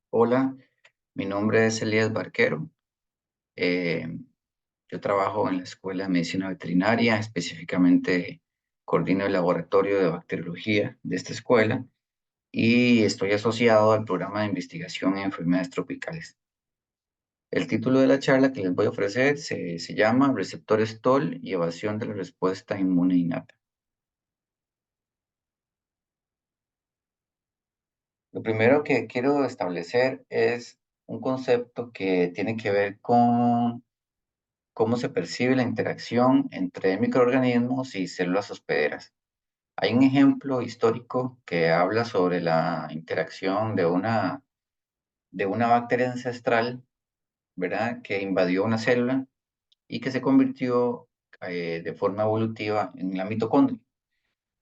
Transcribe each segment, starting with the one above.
Hola, mi nombre es Elías Barquero. Eh, yo trabajo en la Escuela de Medicina Veterinaria, específicamente coordino el laboratorio de bacteriología de esta escuela y estoy asociado al programa de investigación en enfermedades tropicales. El título de la charla que les voy a ofrecer se llama Receptores TOL y evasión de la respuesta inmune innata. Lo primero que quiero establecer es un concepto que tiene que ver con cómo se percibe la interacción entre microorganismos y células hospederas. Hay un ejemplo histórico que habla sobre la interacción de una bacteria ancestral, ¿verdad?, que invadió una célula y que se convirtió de forma evolutiva en la mitocondria.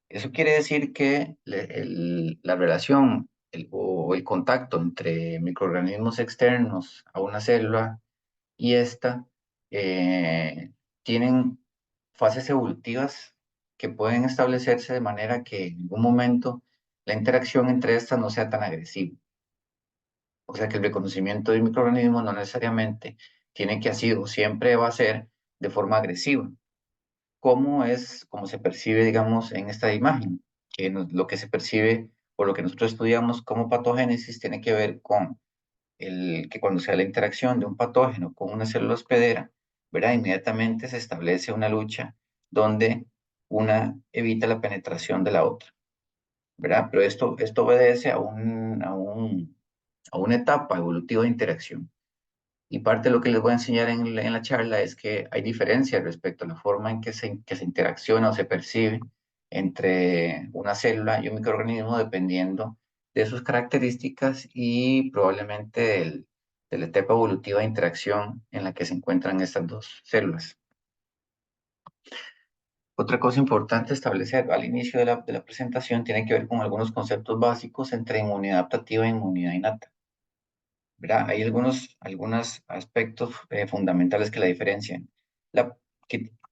Eso quiere decir que la relación o el contacto entre microorganismos externos a una célula y esta eh, tienen fases evolutivas que pueden establecerse de manera que en algún momento la interacción entre estas no sea tan agresiva. O sea que el reconocimiento de microorganismos no necesariamente tiene que así o siempre va a ser de forma agresiva, como se percibe, digamos, en esta imagen, que lo que se percibe o lo que nosotros estudiamos como patogénesis tiene que ver con que cuando se da la interacción de un patógeno con una célula hospedera, ¿verdad? Inmediatamente se establece una lucha donde una evita la penetración de la otra, ¿verdad? Pero esto obedece a una etapa evolutiva de interacción. Y parte de lo que les voy a enseñar en la charla es que hay diferencias respecto a la forma en que se interacciona o se percibe entre una célula y un microorganismo dependiendo de sus características y probablemente de la etapa evolutiva de interacción en la que se encuentran estas dos células. Otra cosa importante establecer al inicio de la presentación tiene que ver con algunos conceptos básicos entre inmunidad adaptativa e inmunidad innata. ¿Verdad? Hay algunos aspectos fundamentales que la diferencian. La,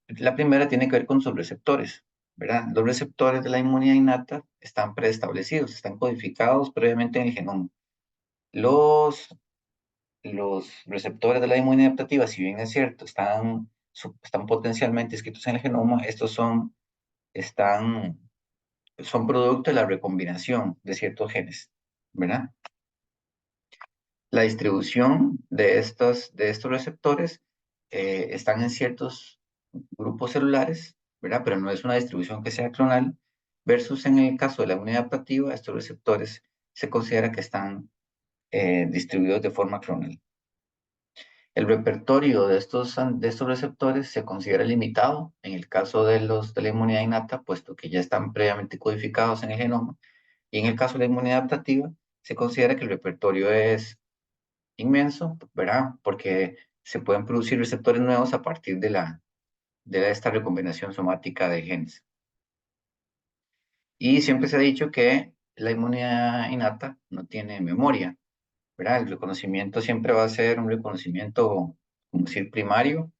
la primera tiene que ver con sus receptores, ¿verdad? Los receptores de la inmunidad innata están preestablecidos, están codificados previamente en el genoma. Los, los receptores de la inmunidad adaptativa, si bien es cierto, están potencialmente escritos en el genoma, están, son producto de la recombinación de ciertos genes, ¿verdad? La distribución de estos receptores están en ciertos grupos celulares, ¿verdad? Pero no es una distribución que sea clonal, versus en el caso de la inmunidad adaptativa, estos receptores se considera que están distribuidos de forma clonal. El repertorio de estos receptores se considera limitado en el caso de la inmunidad innata, puesto que ya están previamente codificados en el genoma, y en el caso de la inmunidad adaptativa, se considera que el repertorio es inmenso, ¿verdad? Porque se pueden producir receptores nuevos a partir de esta recombinación somática de genes. Y siempre se ha dicho que la inmunidad innata no tiene memoria, ¿verdad? El reconocimiento siempre va a ser un reconocimiento, como decir, primario,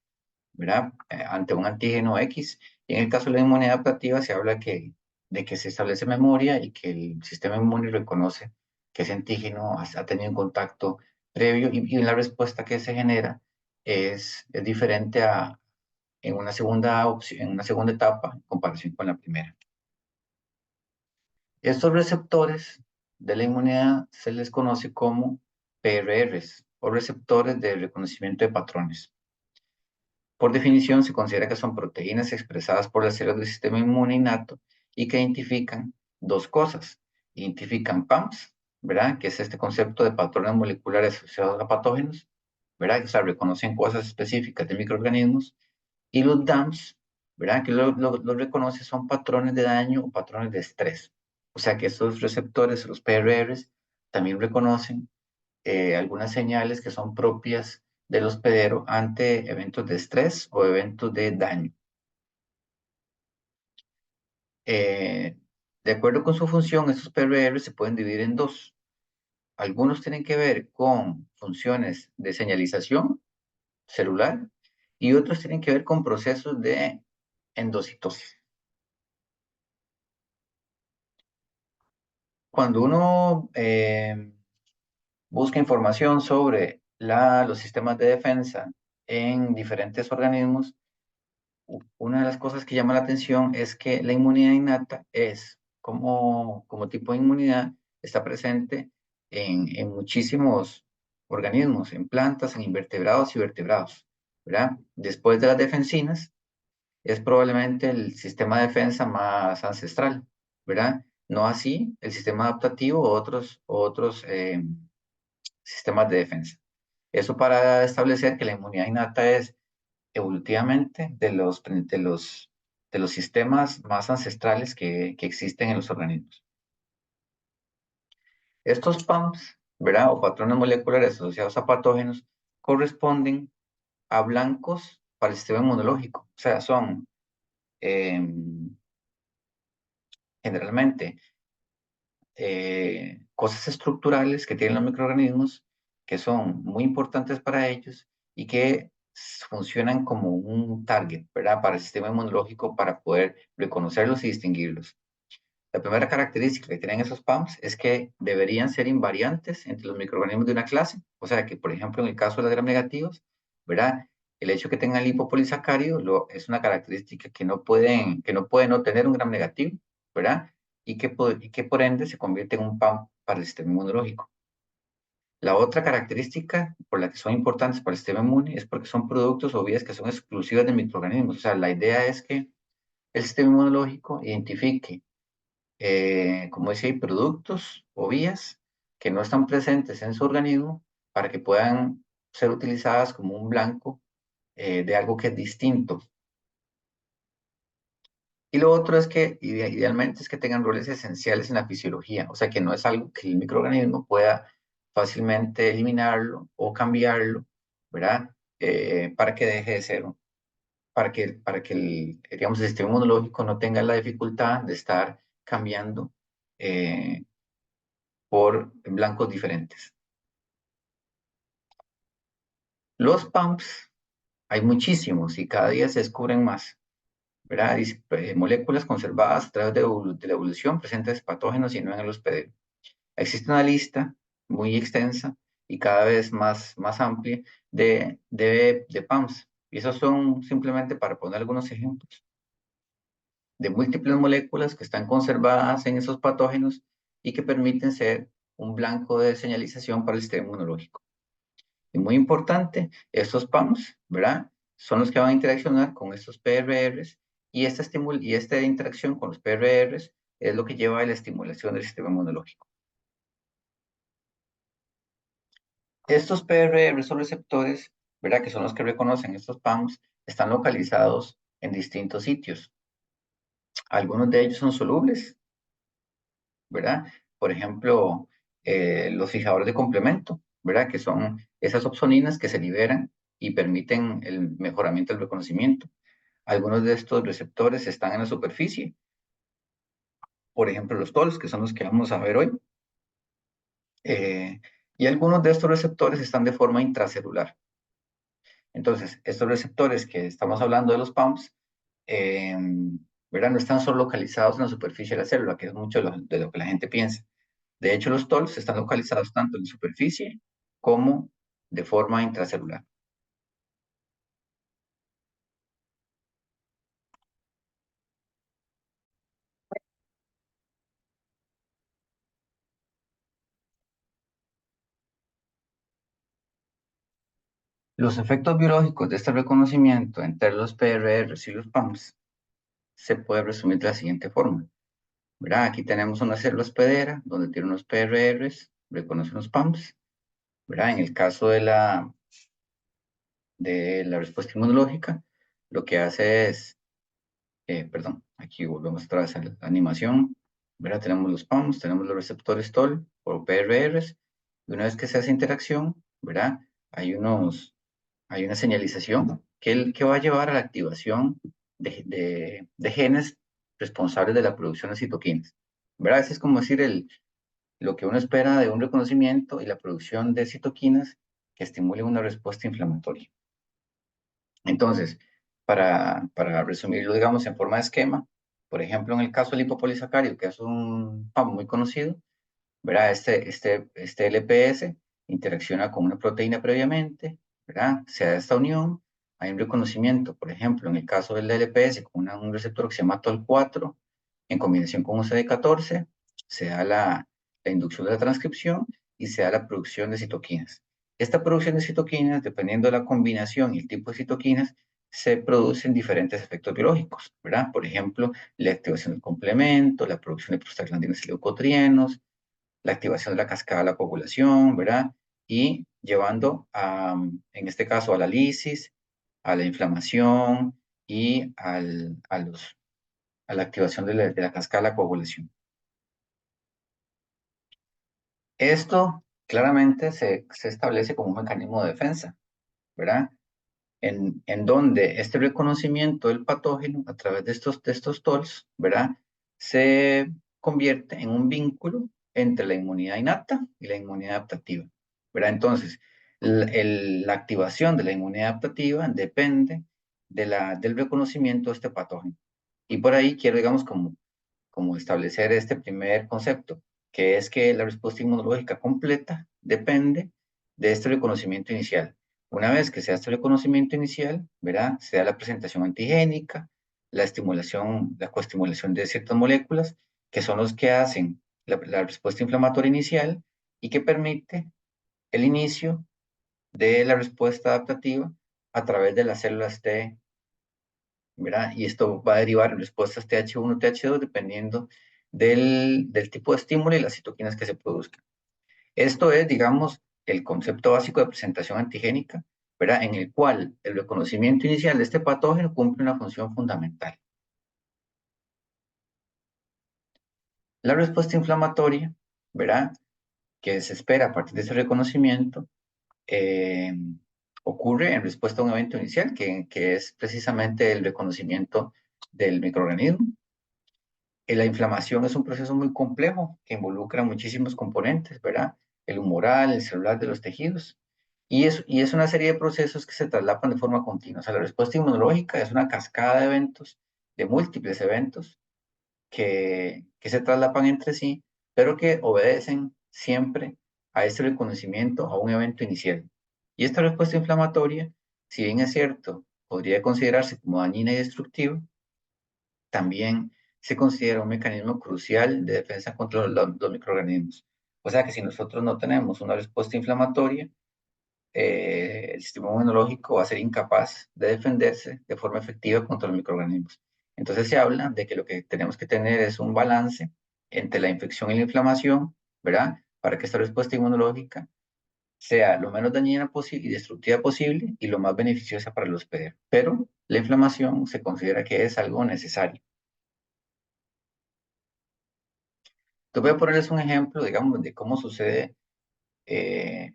¿verdad? Ante un antígeno X. Y en el caso de la inmunidad adaptativa se habla de que se establece memoria y que el sistema inmune reconoce que ese antígeno ha tenido un contacto previo y la respuesta que se genera es diferente en una segunda etapa en comparación con la primera. Estos receptores de la inmunidad se les conoce como PRRs o receptores de reconocimiento de patrones. Por definición, se considera que son proteínas expresadas por las células del sistema inmune innato y que identifican dos cosas. Identifican PAMPs, ¿verdad? Que es este concepto de patrones moleculares asociados a patógenos, ¿verdad? O sea, reconocen cosas específicas de microorganismos. Y los DAMPs, ¿verdad? Que lo reconoce son patrones de daño o patrones de estrés. O sea, que estos receptores, los PRRs, también reconocen algunas señales que son propias del hospedero ante eventos de estrés o eventos de daño. Eh, de acuerdo con su función, estos PRR se pueden dividir en dos. Algunos tienen que ver con funciones de señalización celular y otros tienen que ver con procesos de endocitosis. Cuando uno busca información sobre los sistemas de defensa en diferentes organismos, una de las cosas que llama la atención es que la inmunidad innata es como tipo de inmunidad, está presente en muchísimos organismos, en plantas, en invertebrados y vertebrados, ¿verdad? Después de las defensinas, es probablemente el sistema de defensa más ancestral, ¿verdad? No así el sistema adaptativo o otros sistemas de defensa. Eso para establecer que la inmunidad innata es evolutivamente de los sistemas más ancestrales que existen en los organismos. Estos PAMs, ¿verdad? O patrones moleculares asociados a patógenos, corresponden a blancos para el sistema inmunológico. O sea, son eh, generalmente cosas estructurales que tienen los microorganismos que son muy importantes para ellos y que funcionan como un target, ¿verdad? Para el sistema inmunológico para poder reconocerlos y distinguirlos. La primera característica que tienen esos PAMs es que deberían ser invariantes entre los microorganismos de una clase. O sea que, por ejemplo, en el caso de los gram negativos, ¿verdad? El hecho de que tengan lipopolisacárido es una característica que no pueden no tener un gram negativo, ¿verdad? Y que por ende se convierte en un PAM para el sistema inmunológico. La otra característica por la que son importantes para el sistema inmune es porque son productos o vías que son exclusivas de microorganismos. O sea, la idea es que el sistema inmunológico identifique, como decía, hay productos o vías que no están presentes en su organismo para que puedan ser utilizadas como un blanco de algo que es distinto. Y lo otro es que idealmente es que tengan roles esenciales en la fisiología, o sea que no es algo que el microorganismo pueda fácilmente eliminarlo o cambiarlo, ¿verdad? Para que deje de ser, para que digamos, el sistema inmunológico no tenga la dificultad de estar cambiando eh, por blancos diferentes. Los PAMPs, hay muchísimos y cada día se descubren más, ¿verdad? Moléculas conservadas a través de la evolución presentes patógenos y no en el hospedero. Existe una lista muy extensa y cada vez más amplia de PAMs. Y esos son simplemente para poner algunos ejemplos de múltiples moléculas que están conservadas en esos patógenos y que permiten ser un blanco de señalización para el sistema inmunológico. Y muy importante, estos PAMs, ¿verdad? Son los que van a interaccionar con estos PRRs y esta interacción con los PRRs es lo que lleva a la estimulación del sistema inmunológico. Estos PRRs o receptores, ¿verdad? Que son los que reconocen estos PAMs, están localizados en distintos sitios. Algunos de ellos son solubles, ¿verdad? Por ejemplo, los fijadores de complemento, ¿verdad? Que son esas opsoninas que se liberan y permiten el mejoramiento del reconocimiento. Algunos de estos receptores están en la superficie, por ejemplo, los TOLs, que son los que vamos a ver hoy. Y algunos de estos receptores están de forma intracelular. Entonces, estos receptores que estamos hablando de los PAMs, eh, ¿verdad? No están solo localizados en la superficie de la célula, que es mucho de lo que la gente piensa. De hecho, los TOLs están localizados tanto en la superficie como de forma intracelular. Los efectos biológicos de este reconocimiento entre los PRRs y los PAMs se puede resumir de la siguiente forma, ¿verdad? Aquí tenemos una célula hospedera donde tiene unos PRRs, reconoce unos PAMs, ¿verdad? En el caso de la respuesta inmunológica, lo que hace es, perdón, aquí volvemos otra vez a la animación, ¿verdad? Tenemos los PAMs, tenemos los receptores TOL o PRRs, y una vez que se hace interacción, ¿verdad? Hay una señalización que va a llevar a la activación de genes responsables de la producción de citoquinas, ¿verdad? Ese es como decir lo que uno espera de un reconocimiento y la producción de citoquinas que estimulen una respuesta inflamatoria. Entonces, para resumirlo, digamos, en forma de esquema, por ejemplo, en el caso del lipopolisacárido, que es un PAM muy conocido, ¿verdad? Este LPS interacciona con una proteína previamente, ¿verdad? Se da esta unión, hay un reconocimiento, por ejemplo, en el caso del LPS, con un receptor que se llama TOL4, en combinación con un CD14, se da la inducción de la transcripción y se da la producción de citoquinas. Esta producción de citoquinas, dependiendo de la combinación y el tipo de citoquinas, se producen diferentes efectos biológicos, ¿verdad? Por ejemplo, la activación del complemento, la producción de prostaglandinas y leucotrienos, la activación de la cascada de la coagulación, ¿verdad? Y llevando en este caso a la lisis, a la inflamación y a la activación de la cascada de la coagulación. Esto claramente se establece como un mecanismo de defensa, ¿verdad? En donde este reconocimiento del patógeno a través de estos TOLs, ¿verdad? Se convierte en un vínculo entre la inmunidad innata y la inmunidad adaptativa, ¿verdad? Entonces, la activación de la inmunidad adaptativa depende del reconocimiento de este patógeno. Y por ahí quiero, digamos, como establecer este primer concepto, que es que la respuesta inmunológica completa depende de este reconocimiento inicial. Una vez que se da este reconocimiento inicial, ¿verdad? Se da la presentación antigénica, la coestimulación de ciertas moléculas, que son los que hacen la respuesta inflamatoria inicial y que permite el inicio de la respuesta adaptativa a través de las células T, ¿verdad? Y esto va a derivar en respuestas TH1, TH2, dependiendo del tipo de estímulo y las citoquinas que se produzcan. Esto es, digamos, el concepto básico de presentación antigénica, ¿verdad? En el cual el reconocimiento inicial de este patógeno cumple una función fundamental. La respuesta inflamatoria, ¿verdad? Que se espera a partir de ese reconocimiento, eh, ocurre en respuesta a un evento inicial, que es precisamente el reconocimiento del microorganismo. La inflamación es un proceso muy complejo que involucra muchísimos componentes, ¿verdad? El humoral, el celular de los tejidos. Y es una serie de procesos que se traslapan de forma continua. O sea, la respuesta inmunológica es una cascada de eventos, de múltiples eventos que se traslapan entre sí, pero que obedecen siempre a este reconocimiento, a un evento inicial. Y esta respuesta inflamatoria, si bien es cierto, podría considerarse como dañina y destructiva, también se considera un mecanismo crucial de defensa contra los microorganismos. O sea que si nosotros no tenemos una respuesta inflamatoria, el sistema inmunológico va a ser incapaz de defenderse de forma efectiva contra los microorganismos. Entonces se habla de que lo que tenemos que tener es un balance entre la infección y la inflamación, ¿verdad? Para que esta respuesta inmunológica sea lo menos dañina posible y destructiva posible y lo más beneficiosa para el hospedero. Pero la inflamación se considera que es algo necesario. Te voy a ponerles un ejemplo, digamos, de cómo sucede eh,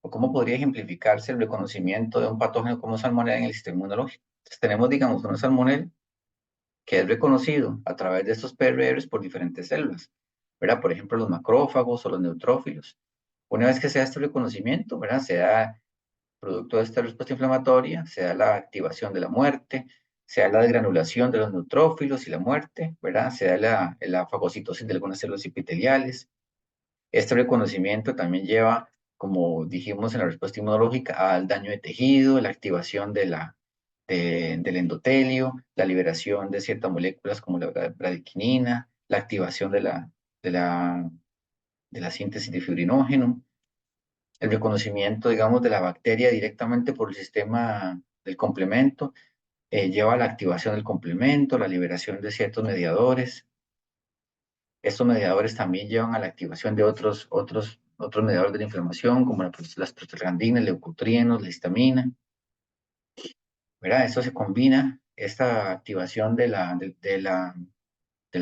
o cómo podría ejemplificarse el reconocimiento de un patógeno como salmonella en el sistema inmunológico. Entonces, tenemos, digamos, una salmonella que es reconocido a través de estos PRRs por diferentes células, ¿verdad? Por ejemplo, los macrófagos o los neutrófilos. Una vez que se da este reconocimiento, ¿verdad? Se da, producto de esta respuesta inflamatoria, se da la activación de la muerte, se da la desgranulación de los neutrófilos y la muerte, ¿verdad? Se da la fagocitosis de algunas células epiteliales. Este reconocimiento también lleva, como dijimos en la respuesta inmunológica, al daño de tejido, la activación del endotelio, la liberación de ciertas moléculas como la bradykinin, la activación de la, de la síntesis de fibrinógeno, el reconocimiento, digamos, de la bacteria directamente por el sistema del complemento, lleva a la activación del complemento, la liberación de ciertos mediadores. Estos mediadores también llevan a la activación de otros mediadores de la inflamación, como las prostaglandinas, leucotrienos, la histamina, ¿verdad? Esto se combina, esta activación de la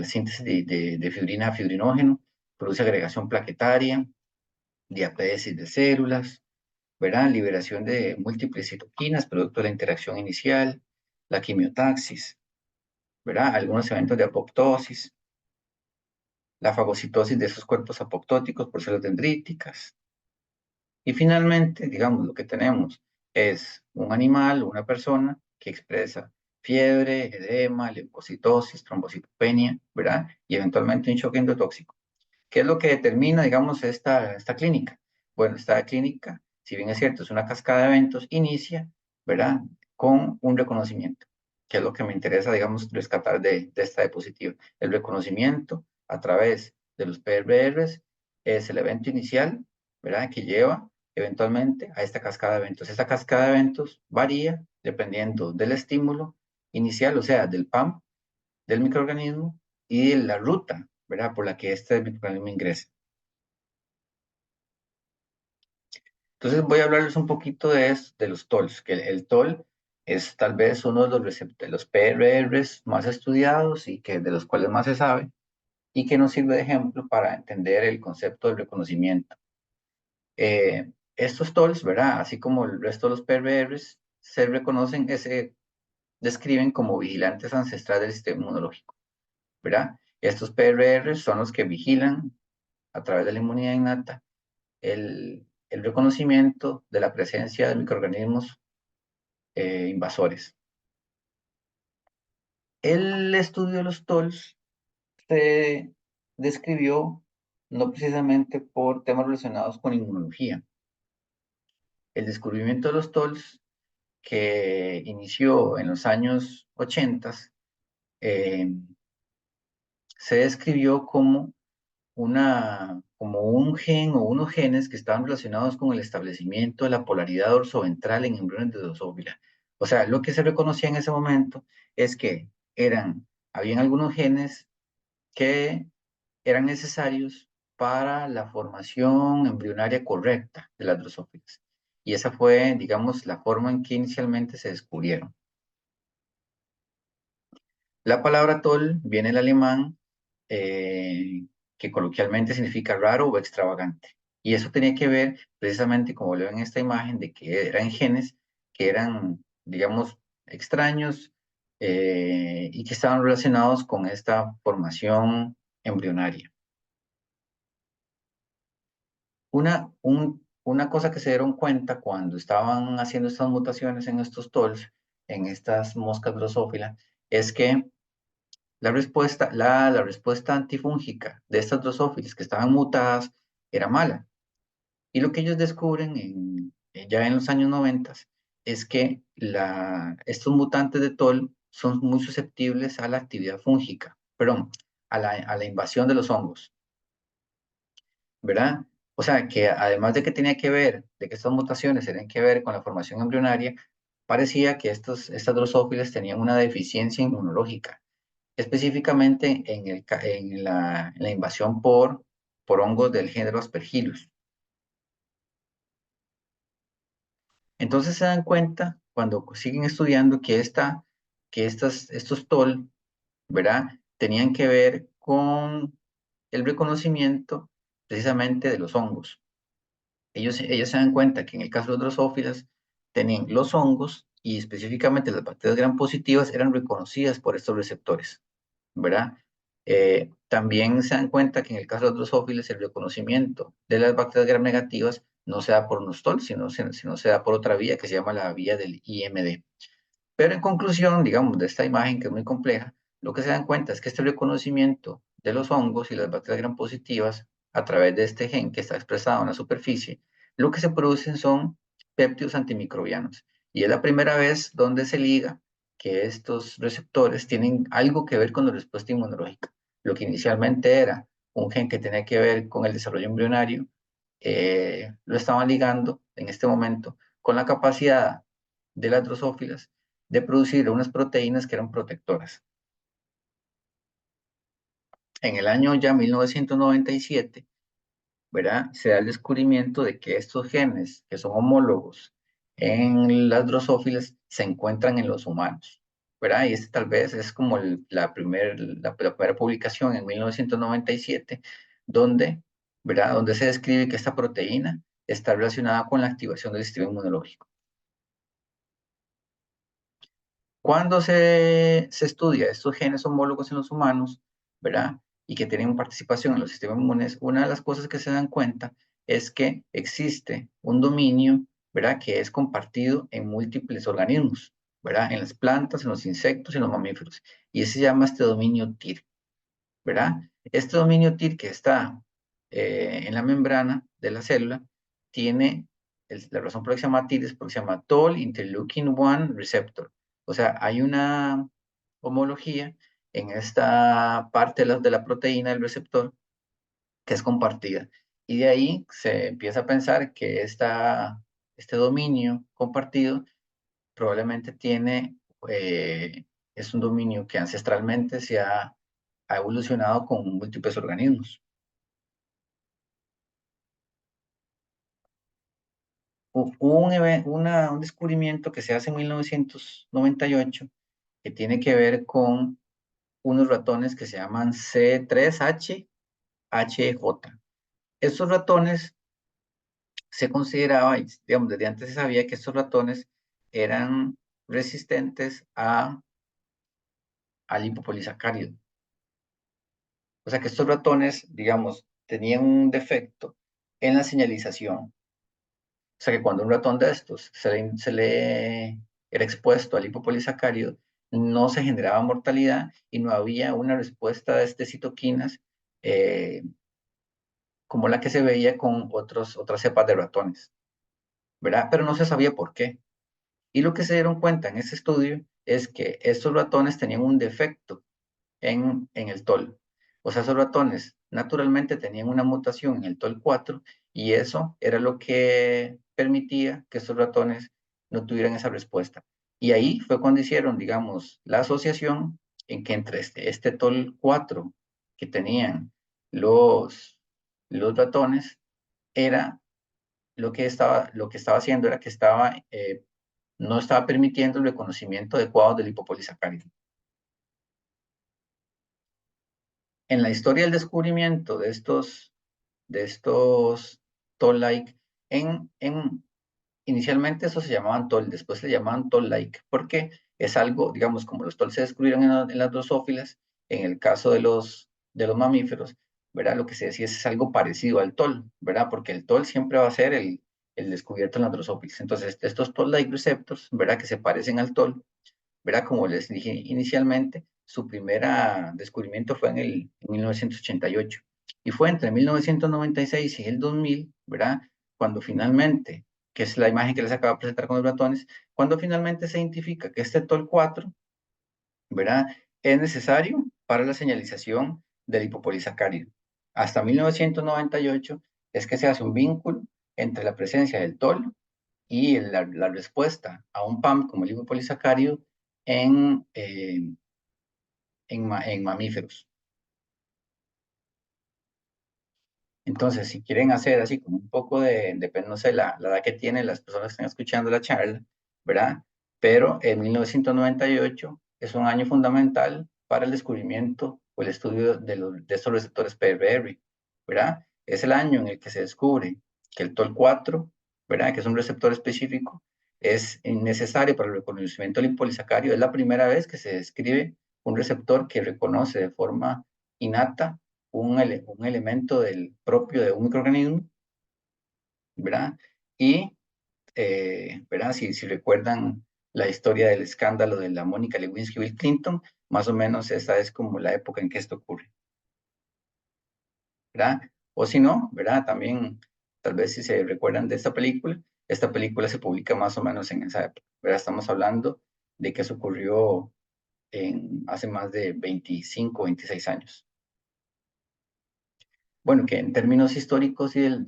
síntesis de fibrina a fibrinógeno, produce agregación plaquetaria, diapédesis de células, ¿verdad? Liberación de múltiples citoquinas, producto de la interacción inicial, la quimiotaxis, ¿verdad? Algunos eventos de apoptosis, la fagocitosis de esos cuerpos apoptóticos por células dendríticas. Y finalmente, digamos, lo que tenemos es un animal, una persona que expresa fiebre, edema, leucocitosis, trombocitopenia, ¿verdad? Y eventualmente un shock endotóxico. ¿Qué es lo que determina, digamos, esta clínica? Bueno, esta clínica, si bien es cierto, es una cascada de eventos, inicia, ¿verdad? Con un reconocimiento, que es lo que me interesa, digamos, rescatar de esta diapositiva. El reconocimiento a través de los PRRs es el evento inicial, ¿verdad? Que lleva eventualmente a esta cascada de eventos. Esta cascada de eventos varía dependiendo del estímulo inicial, o sea, del PAM, del microorganismo y de la ruta, ¿verdad? Por la que este microorganismo ingresa. Entonces voy a hablarles un poquito de los TOLs, que el TOL es tal vez uno de los PRRs más estudiados y que de los cuales más se sabe y que nos sirve de ejemplo para entender el concepto del reconocimiento. Estos TOLs, ¿verdad? Así como el resto de los PRRs, se reconocen, se describen como vigilantes ancestrales del sistema inmunológico, ¿verdad? Estos PRRs son los que vigilan a través de la inmunidad innata el reconocimiento de la presencia de microorganismos invasores. El estudio de los TOLs se describió no precisamente por temas relacionados con inmunología. El descubrimiento de los TOLs, que inició en los años 80, eh, se describió como un gen o unos genes que estaban relacionados con el establecimiento de la polaridad dorsoventral en embriones de Drosophila. O sea, lo que se reconocía en ese momento es que habían algunos genes que eran necesarios para la formación embrionaria correcta de las drosófilas. Y esa fue, digamos, la forma en que inicialmente se descubrieron. La palabra tol viene del alemán, que coloquialmente significa raro o extravagante. Y eso tenía que ver precisamente, como lo ven en esta imagen, de que eran genes que eran, digamos, extraños y que estaban relacionados con esta formación embrionaria. Una cosa que se dieron cuenta cuando estaban haciendo estas mutaciones en estos TOLs, en estas moscas drosófilas, es que la respuesta antifúngica de estas drosófilas que estaban mutadas era mala. Y lo que ellos descubren ya en los años 90 es que estos mutantes de TOL son muy susceptibles a la actividad fúngica, perdón, a la invasión de los hongos, ¿verdad? O sea, que además de que tenía que ver, de que estas mutaciones tenían que ver con la formación embrionaria, parecía que estas drosófilas tenían una deficiencia inmunológica, específicamente en la invasión por hongos del género Aspergillus. Entonces se dan cuenta, cuando siguen estudiando, estos TOL, ¿verdad? Tenían que ver con el reconocimiento precisamente de los hongos. Ellos se dan cuenta que en el caso de los drosófilas, tenían los hongos y específicamente las bacterias gram positivas eran reconocidas por estos receptores, ¿verdad? También se dan cuenta que en el caso de los drosófilas, el reconocimiento de las bacterias gram negativas no se da por un stol, sino se da por otra vía que se llama la vía del IMD. Pero en conclusión, digamos, de esta imagen que es muy compleja, lo que se dan cuenta es que este reconocimiento de los hongos y las bacterias gram positivas a través de este gen que está expresado en la superficie, lo que se producen son péptidos antimicrobianos. Y es la primera vez donde se liga que estos receptores tienen algo que ver con la respuesta inmunológica. Lo que inicialmente era un gen que tenía que ver con el desarrollo embrionario, lo estaban ligando en este momento con la capacidad de las drosófilas de producir unas proteínas que eran protectoras. En el año ya 1997, ¿verdad? Se da el descubrimiento de que estos genes, que son homólogos en las drosófilas, se encuentran en los humanos, ¿verdad? Y este tal vez es como la primera publicación en 1997, donde, ¿verdad? Donde se describe que esta proteína está relacionada con la activación del sistema inmunológico. Cuando se estudia estos genes homólogos en los humanos, ¿verdad? Y que tienen participación en los sistemas inmunes, una de las cosas que se dan cuenta es que existe un dominio, ¿verdad? Que es compartido en múltiples organismos, ¿verdad? En las plantas, en los insectos y en los mamíferos. Y se llama este dominio TIR, ¿verdad? Este dominio TIR que está en la membrana de la célula tiene, la razón por la que se llama TIR es porque se llama Toll Interleukin 1 Receptor. O sea, hay una homología en esta parte de la proteína del receptor que es compartida. Y de ahí se empieza a pensar que este dominio compartido probablemente es un dominio que ancestralmente ha evolucionado con múltiples organismos. Hubo un descubrimiento que se hace en 1998 que tiene que ver con unos ratones que se llaman C3HJ. Estos ratones se consideraba, y, digamos, desde antes se sabía que estos ratones eran resistentes al lipopolisacárido. O sea que estos ratones, digamos, tenían un defecto en la señalización. O sea que cuando un ratón de estos se le era expuesto al lipopolisacárido, no se generaba mortalidad y no había una respuesta de citoquinas eh, como la que se veía con otras cepas de ratones, ¿verdad? Pero no se sabía por qué. Y lo que se dieron cuenta en ese estudio es que estos ratones tenían un defecto en el TOL. O sea, esos ratones naturalmente tenían una mutación en el TOL4 y eso era lo que permitía que estos ratones no tuvieran esa respuesta. Y ahí fue cuando hicieron, digamos, la asociación en que entre este TOL4 que tenían los ratones era lo que estaba haciendo era que no estaba permitiendo el reconocimiento adecuado del lipopolisacárido. En la historia del descubrimiento de estos toll-like, inicialmente eso se llamaban toll, después se llamaban toll-like, porque es algo, digamos, como los toll se descubrieron en las drosófilas, en el caso de los mamíferos, ¿verdad? Lo que se decía es algo parecido al toll, ¿verdad? Porque el toll siempre va a ser el descubierto en las drosófilas. Entonces, estos toll-like receptors, ¿verdad? Que se parecen al toll, ¿verdad? Como les dije inicialmente, su primer descubrimiento fue en 1988 y fue entre 1996 y el 2000, ¿verdad? Cuando finalmente, que es la imagen que les acabo de presentar con los ratones, cuando finalmente se identifica que este TOL4, ¿verdad? Es necesario para la señalización del lipopolisacárido. Hasta 1998 es que se hace un vínculo entre la presencia del TOL y la respuesta a un PAM como el lipopolisacárido en, eh, en mamíferos. Entonces, si quieren hacer así como un poco depende, no sé, la edad que tienen las personas que están escuchando la charla, ¿verdad? Pero en 1998 es un año fundamental para el descubrimiento o el estudio de estos receptores PRR, ¿verdad? Es el año en el que se descubre que el TOL4, ¿verdad? Que es un receptor específico, es necesario para el reconocimiento del lipolisacárido. Es la primera vez que se describe un receptor que reconoce de forma innata un elemento propio de un microorganismo, ¿verdad? Y, ¿verdad? Si recuerdan la historia del escándalo de la Mónica Lewinsky-Bill Clinton, más o menos esa es como la época en que esto ocurre, ¿verdad? O si no, ¿verdad? También, tal vez si se recuerdan de esta película se publica más o menos en esa época, ¿verdad? Estamos hablando de que eso ocurrió hace más de 25, 26 años. Bueno, que en términos históricos y del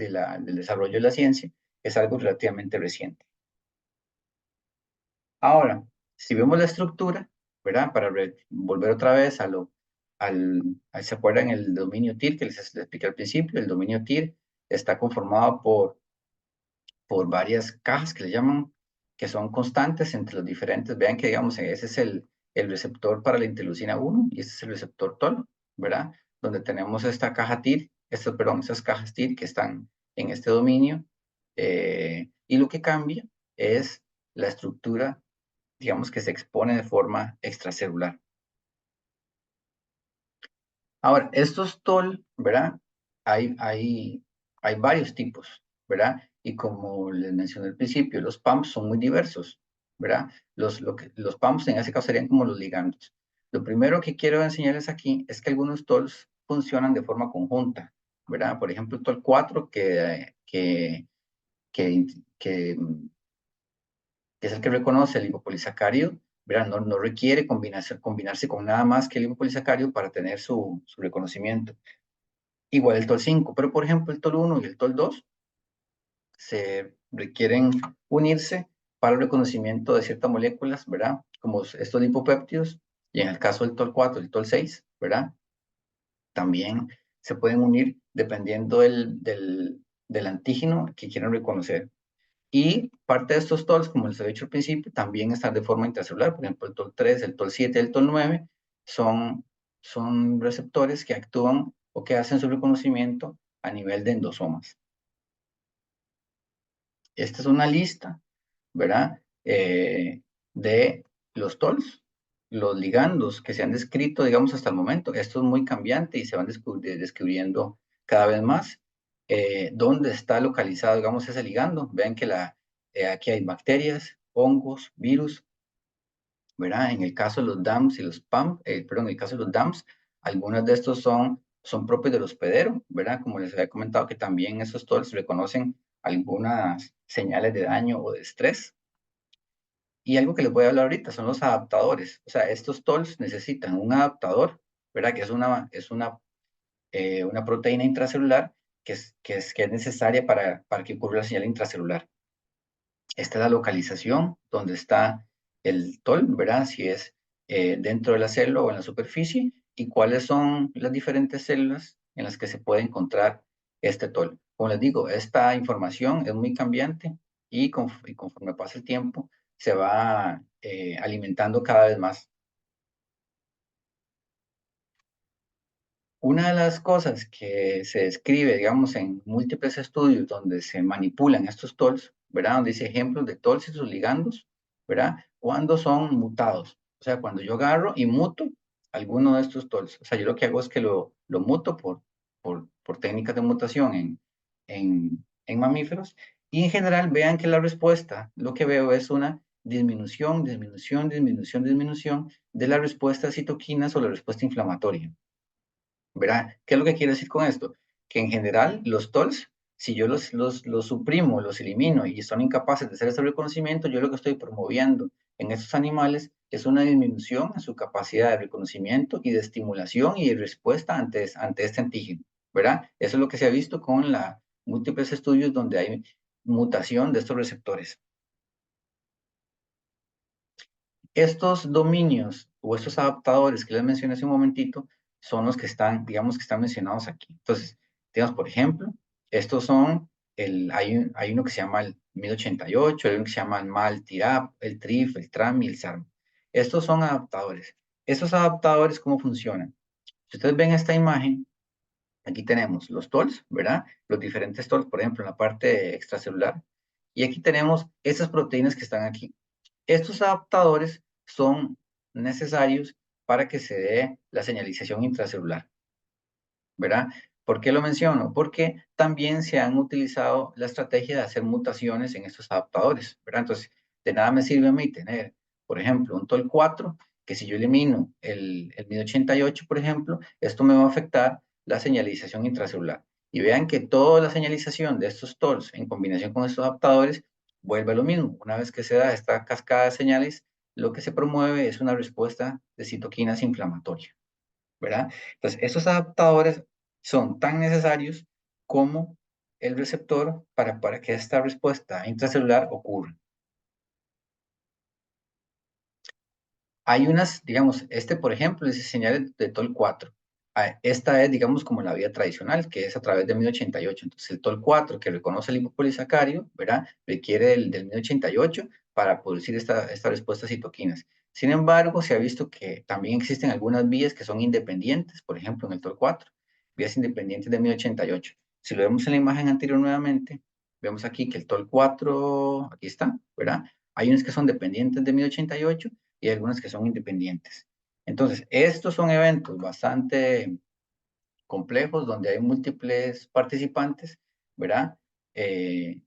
desarrollo de la ciencia es algo relativamente reciente. Ahora, si vemos la estructura, ¿verdad? Para volver otra vez ¿se acuerdan el dominio TIR que les expliqué al principio? El dominio TIR está conformado por varias cajas que le llaman, que son constantes entre los diferentes. Vean que, digamos, ese es el receptor para la interleucina 1 y este es el receptor TOL, ¿verdad? Donde tenemos esta caja TIR, esas cajas TIR que están en este dominio, y lo que cambia es la estructura, digamos, que se expone de forma extracelular. Ahora, estos TOL, ¿verdad? Hay varios tipos, ¿verdad? Y como les mencioné al principio, los PAMPs son muy diversos, ¿verdad? Los PAMPs en ese caso serían como los ligandos. Lo primero que quiero enseñarles aquí es que algunos TOLs funcionan de forma conjunta, ¿verdad? Por ejemplo, el TOL4 que que, que, que es el que reconoce el lipopolisacárido, ¿verdad? No requiere combinarse con nada más que el lipopolisacárido para tener su reconocimiento. Igual el TOL 5, pero por ejemplo el TOL 1 y el TOL 2 se requieren unirse para el reconocimiento de ciertas moléculas, ¿verdad? Como estos lipopéptidos, y en el caso del TOL 4 y el TOL 6, ¿verdad? También se pueden unir dependiendo del antígeno que quieran reconocer. Y parte de estos TOLs, como les había dicho al principio, también están de forma intracelular. Por ejemplo, el TOL 3, el TOL 7, el TOL 9 son receptores que actúan o que hacen su reconocimiento a nivel de endosomas. Esta es una lista, ¿verdad? De los TOLs, los ligandos que se han descrito, digamos, hasta el momento. Esto es muy cambiante y se van descubriendo cada vez más. ¿Dónde está localizado, digamos, ese ligando? Vean que aquí hay bacterias, hongos, virus, ¿verdad? En el caso de los DAMs y los PAM, perdón, en el caso de los DAMs, algunos de estos son propios del hospedero, ¿verdad? Como les había comentado que también esos TOLs reconocen algunas señales de daño o de estrés. Y algo que les voy a hablar ahorita son los adaptadores. O sea, estos TOLs necesitan un adaptador, ¿verdad? Que es una proteína intracelular que es necesaria para que ocurra la señal intracelular. Esta es la localización donde está el TOL, ¿verdad? Si es dentro de la célula o en la superficie, y cuáles son las diferentes células en las que se puede encontrar este TOL. Como les digo, esta información es muy cambiante y conforme pasa el tiempo se va alimentando cada vez más. Una de las cosas que se describe, digamos, en múltiples estudios donde se manipulan estos TOLs, ¿verdad? Donde dice ejemplos de TOLs y sus ligandos, ¿verdad? Cuando son mutados. O sea, cuando yo agarro y muto alguno de estos TOLs. O sea, yo lo que hago es que lo muto por técnicas de mutación en mamíferos. Y en general, vean que la respuesta, lo que veo es una disminución, disminución, disminución, disminución de la respuesta a citoquinas o la respuesta inflamatoria. ¿Verdad? ¿Qué es lo que quiero decir con esto? Que en general los TOLs, si yo los suprimo, los elimino y son incapaces de hacer ese reconocimiento, yo lo que estoy promoviendo en estos animales es una disminución en su capacidad de reconocimiento y de estimulación y de respuesta ante este antígeno, ¿verdad? Eso es lo que se ha visto con múltiples estudios donde hay mutación de estos receptores. Estos dominios o estos adaptadores que les mencioné hace un momentito son los que están, digamos, que están mencionados aquí. Entonces, digamos, por ejemplo, estos son, hay uno que se llama el 1088, hay uno que se llama el MAL-TIRAP, el TRIF, el TRAM y el SARM. Estos son adaptadores. ¿Estos adaptadores cómo funcionan? Si ustedes ven esta imagen, aquí tenemos los TOLs, ¿verdad? Los diferentes TOLs, por ejemplo, en la parte extracelular. Y aquí tenemos esas proteínas que están aquí. Estos adaptadores son necesarios para que se dé la señalización intracelular, ¿verdad? ¿Por qué lo menciono? Porque también se han utilizado la estrategia de hacer mutaciones en estos adaptadores, ¿verdad? Entonces, de nada me sirve a mí tener, por ejemplo, un TOL 4, que si yo elimino el MID88, por ejemplo, esto me va a afectar la señalización intracelular. Y vean que toda la señalización de estos TOLs en combinación con estos adaptadores vuelve a lo mismo. Una vez que se da esta cascada de señales, lo que se promueve es una respuesta de citoquinas inflamatoria, ¿verdad? Entonces, esos adaptadores son tan necesarios como el receptor para que esta respuesta intracelular ocurra. Hay unas, digamos, por ejemplo, es señal de TOL 4. Esta es, digamos, como la vía tradicional, que es a través del 1088. Entonces, el TOL 4, que reconoce el lipopolisacárido, ¿verdad? Requiere del 1088 para producir esta respuesta a citoquinas. Sin embargo, se ha visto que también existen algunas vías que son independientes, por ejemplo, en el TOL 4, vías independientes del 1088. Si lo vemos en la imagen anterior nuevamente, vemos aquí que el TOL 4, aquí está, ¿verdad? Hay unos que son dependientes de 1088 y algunas que son independientes. Entonces, estos son eventos bastante complejos donde hay múltiples participantes, ¿verdad? En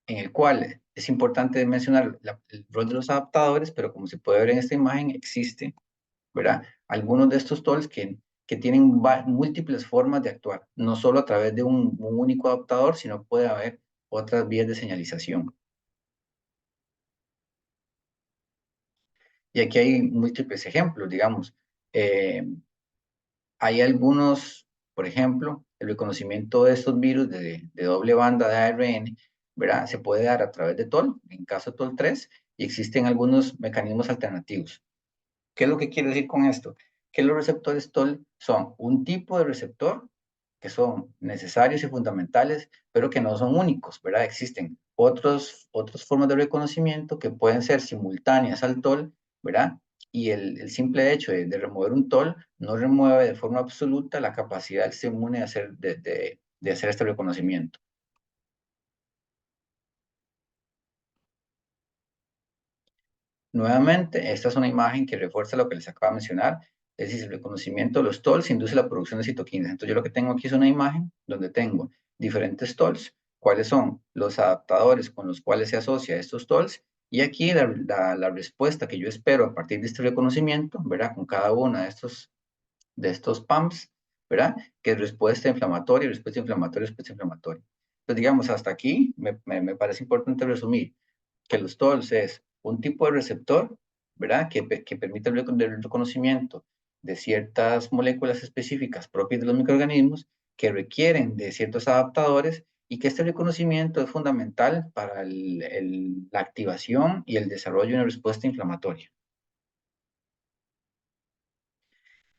el cual es importante mencionar el rol de los adaptadores, pero como se puede ver en esta imagen, existe, ¿verdad? Algunos de estos TOLs que tienen múltiples formas de actuar, no solo a través de un único adaptador, sino puede haber otras vías de señalización. Y aquí hay múltiples ejemplos, digamos. Eh, Hay algunos, por ejemplo, el reconocimiento de estos virus de doble banda de ARN, ¿verdad? Se puede dar a través de TOL, en caso de TOL3, y existen algunos mecanismos alternativos. ¿Qué es lo que quiero decir con esto? Que los receptores TOL son un tipo de receptor que son necesarios y fundamentales, pero que no son únicos, ¿verdad? Existen otras formas de reconocimiento que pueden ser simultáneas al TOL, ¿verdad? Y el simple hecho de remover un TOL no remueve de forma absoluta la capacidad del sistema inmune de hacer este reconocimiento. Nuevamente, esta es una imagen que refuerza lo que les acabo de mencionar, es decir, el reconocimiento de los TOLs induce la producción de citoquinas. Entonces, yo lo que tengo aquí es una imagen donde tengo diferentes TOLs, cuáles son los adaptadores con los cuales se asocia estos TOLs, y aquí la respuesta que yo espero a partir de este reconocimiento, ¿verdad? Con cada una de estos pumps, ¿verdad? Que es respuesta inflamatoria, respuesta inflamatoria, respuesta inflamatoria. Entonces, digamos, hasta aquí me parece importante resumir que los TOLs es un tipo de receptor, ¿verdad? Que permite el reconocimiento de ciertas moléculas específicas propias de los microorganismos que requieren de ciertos adaptadores y que este reconocimiento es fundamental para la activación y el desarrollo de una respuesta inflamatoria.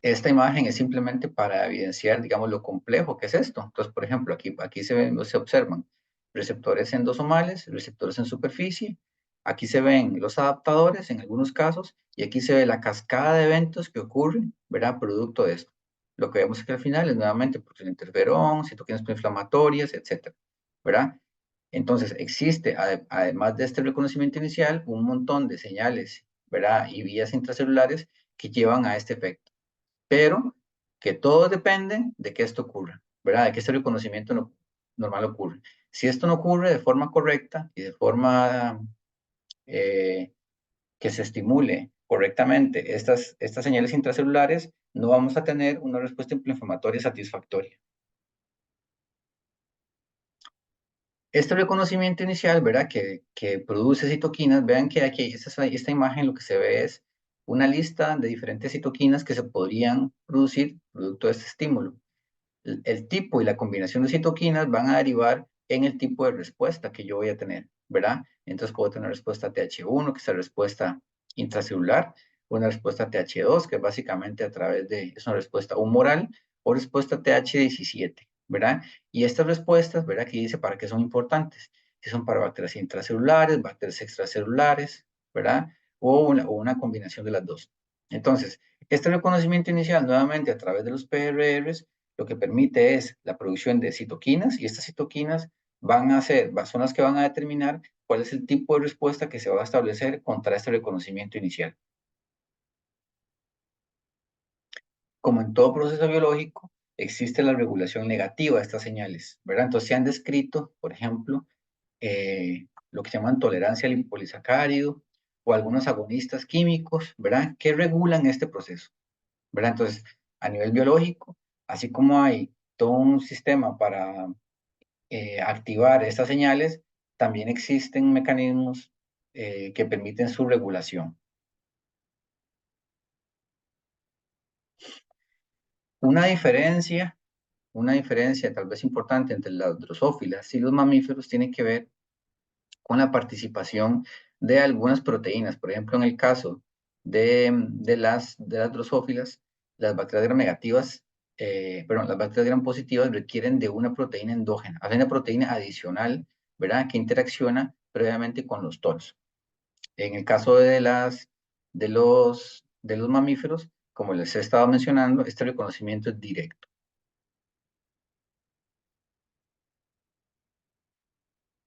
Esta imagen es simplemente para evidenciar, digamos, lo complejo que es esto. Entonces, por ejemplo, aquí se observan receptores endosomales, receptores en superficie, aquí se ven los adaptadores en algunos casos, y aquí se ve la cascada de eventos que ocurren, ¿verdad? Producto de esto. Lo que vemos aquí al final es nuevamente proteína interferón, citoquinas proinflamatorias, etcétera, ¿verdad? Entonces, existe, además de este reconocimiento inicial, un montón de señales, ¿verdad? Y vías intracelulares que llevan a este efecto, pero que todo depende de que esto ocurra, ¿verdad? De que este reconocimiento normal ocurre. Si esto no ocurre de forma correcta y de forma eh, que se estimule correctamente estas señales intracelulares, no vamos a tener una respuesta inflamatoria satisfactoria. Este reconocimiento inicial, ¿verdad? Que produce citoquinas, vean que aquí esta imagen lo que se ve es una lista de diferentes citoquinas que se podrían producir producto de este estímulo. El tipo y la combinación de citoquinas van a derivar en el tipo de respuesta que yo voy a tener, ¿verdad? Entonces puedo tener respuesta TH1, que es la respuesta intracelular, una respuesta TH2, que básicamente es una respuesta humoral, o respuesta TH17, ¿verdad? Y estas respuestas, ¿verdad? Aquí dice para qué son importantes, si son para bacterias intracelulares, bacterias extracelulares, ¿verdad? O una combinación de las dos. Entonces, este reconocimiento inicial, nuevamente a través de los PRRs, lo que permite es la producción de citoquinas, y estas citoquinas son las que van a determinar cuál es el tipo de respuesta que se va a establecer contra este reconocimiento inicial. Como en todo proceso biológico, existe la regulación negativa de estas señales, ¿verdad? Entonces se han descrito, por ejemplo, lo que se llaman tolerancia al liposacárido o algunos agonistas químicos, ¿verdad? Que regulan este proceso, ¿verdad? Entonces, a nivel biológico, así como hay todo un sistema para activar estas señales, también existen mecanismos que permiten su regulación. Una diferencia, una diferencia tal vez importante entre las drosófilas y los mamíferos tiene que ver con la participación de algunas proteínas. Por ejemplo, en el caso de las drosófilas, las bacterias gram negativas, las bacterias gram positivas requieren de una proteína endógena, hay una proteína adicional, ¿verdad? Que interacciona previamente con los TOLs. En el caso de los mamíferos, como les he estado mencionando, este reconocimiento es directo.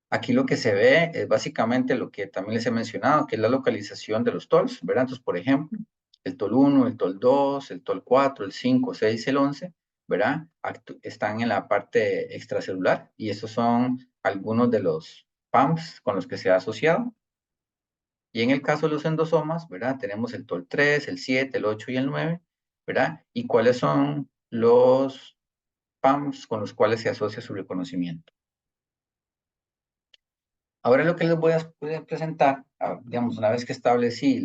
Aquí lo que se ve es básicamente lo que también les he mencionado, que es la localización de los TOLs, ¿verdad? Entonces, por ejemplo, el TOL 1, el TOL 2, el TOL 4, el 5, 6, el 11, ¿verdad? Están en la parte extracelular, y estos son algunos de los PAMPs con los que se ha asociado. Y en el caso de los endosomas, ¿verdad? Tenemos el TOL 3, el 7, el 8 y el 9, ¿verdad? ¿Y cuáles son los PAMs con los cuales se asocia su reconocimiento? Ahora lo que les voy a presentar, digamos, una vez que establecí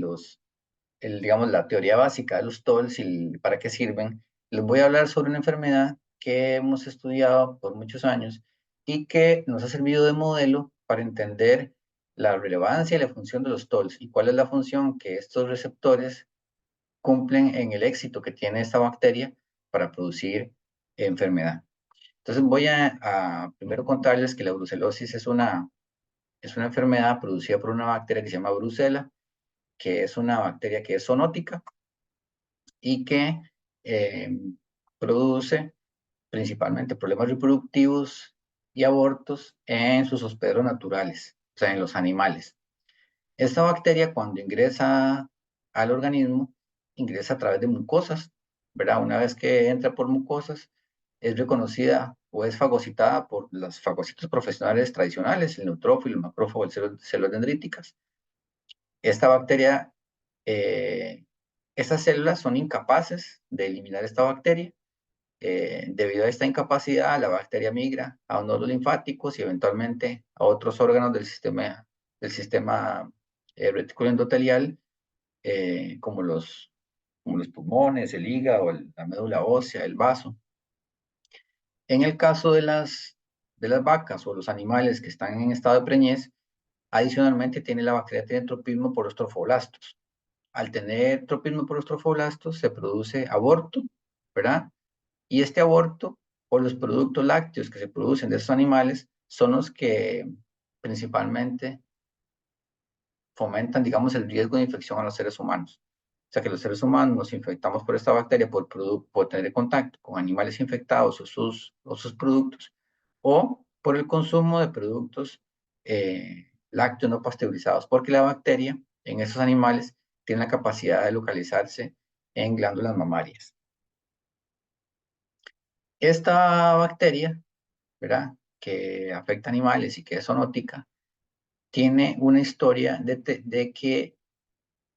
digamos, la teoría básica de los TOLS y para qué sirven, les voy a hablar sobre una enfermedad que hemos estudiado por muchos años y que nos ha servido de modelo para entender la relevancia y la función de los TOLS y cuál es la función que estos receptores cumplen en el éxito que tiene esta bacteria para producir enfermedad. Entonces voy a primero contarles que la brucelosis es una enfermedad producida por una bacteria que se llama Brucella, que es una bacteria que es zoonótica y que eh, produce principalmente problemas reproductivos y abortos en sus hospederos naturales, o sea, en los animales. Esta bacteria cuando ingresa al organismo, ingresa a través de mucosas, ¿verdad? Una vez que entra por mucosas, es reconocida o es fagocitada por los fagocitos profesionales tradicionales, el neutrófilo, el macrófago, el células dendríticas. Esta bacteria, eh, estas células son incapaces de eliminar esta bacteria. Debido a esta incapacidad, la bacteria migra a unos nodos linfáticos y eventualmente a otros órganos del sistema retículo endotelial, como los pulmones, el hígado, la médula ósea, el vaso. En el caso de las vacas o los animales que están en estado de preñez, adicionalmente la bacteria tiene tropismo por los trofoblastos. Al tener tropismo por los trofoblastos, se produce aborto, ¿verdad? Y este aborto o los productos lácteos que se producen de estos animales son los que principalmente fomentan, digamos, el riesgo de infección a los seres humanos. O sea que los seres humanos nos infectamos por esta bacteria por tener contacto con animales infectados o sus productos, o por el consumo de productos lácteos no pasteurizados, porque la bacteria en esos animales tiene la capacidad de localizarse en glándulas mamarias. Esta bacteria, ¿verdad?, que afecta a animales y que es zoonótica, tiene una historia de que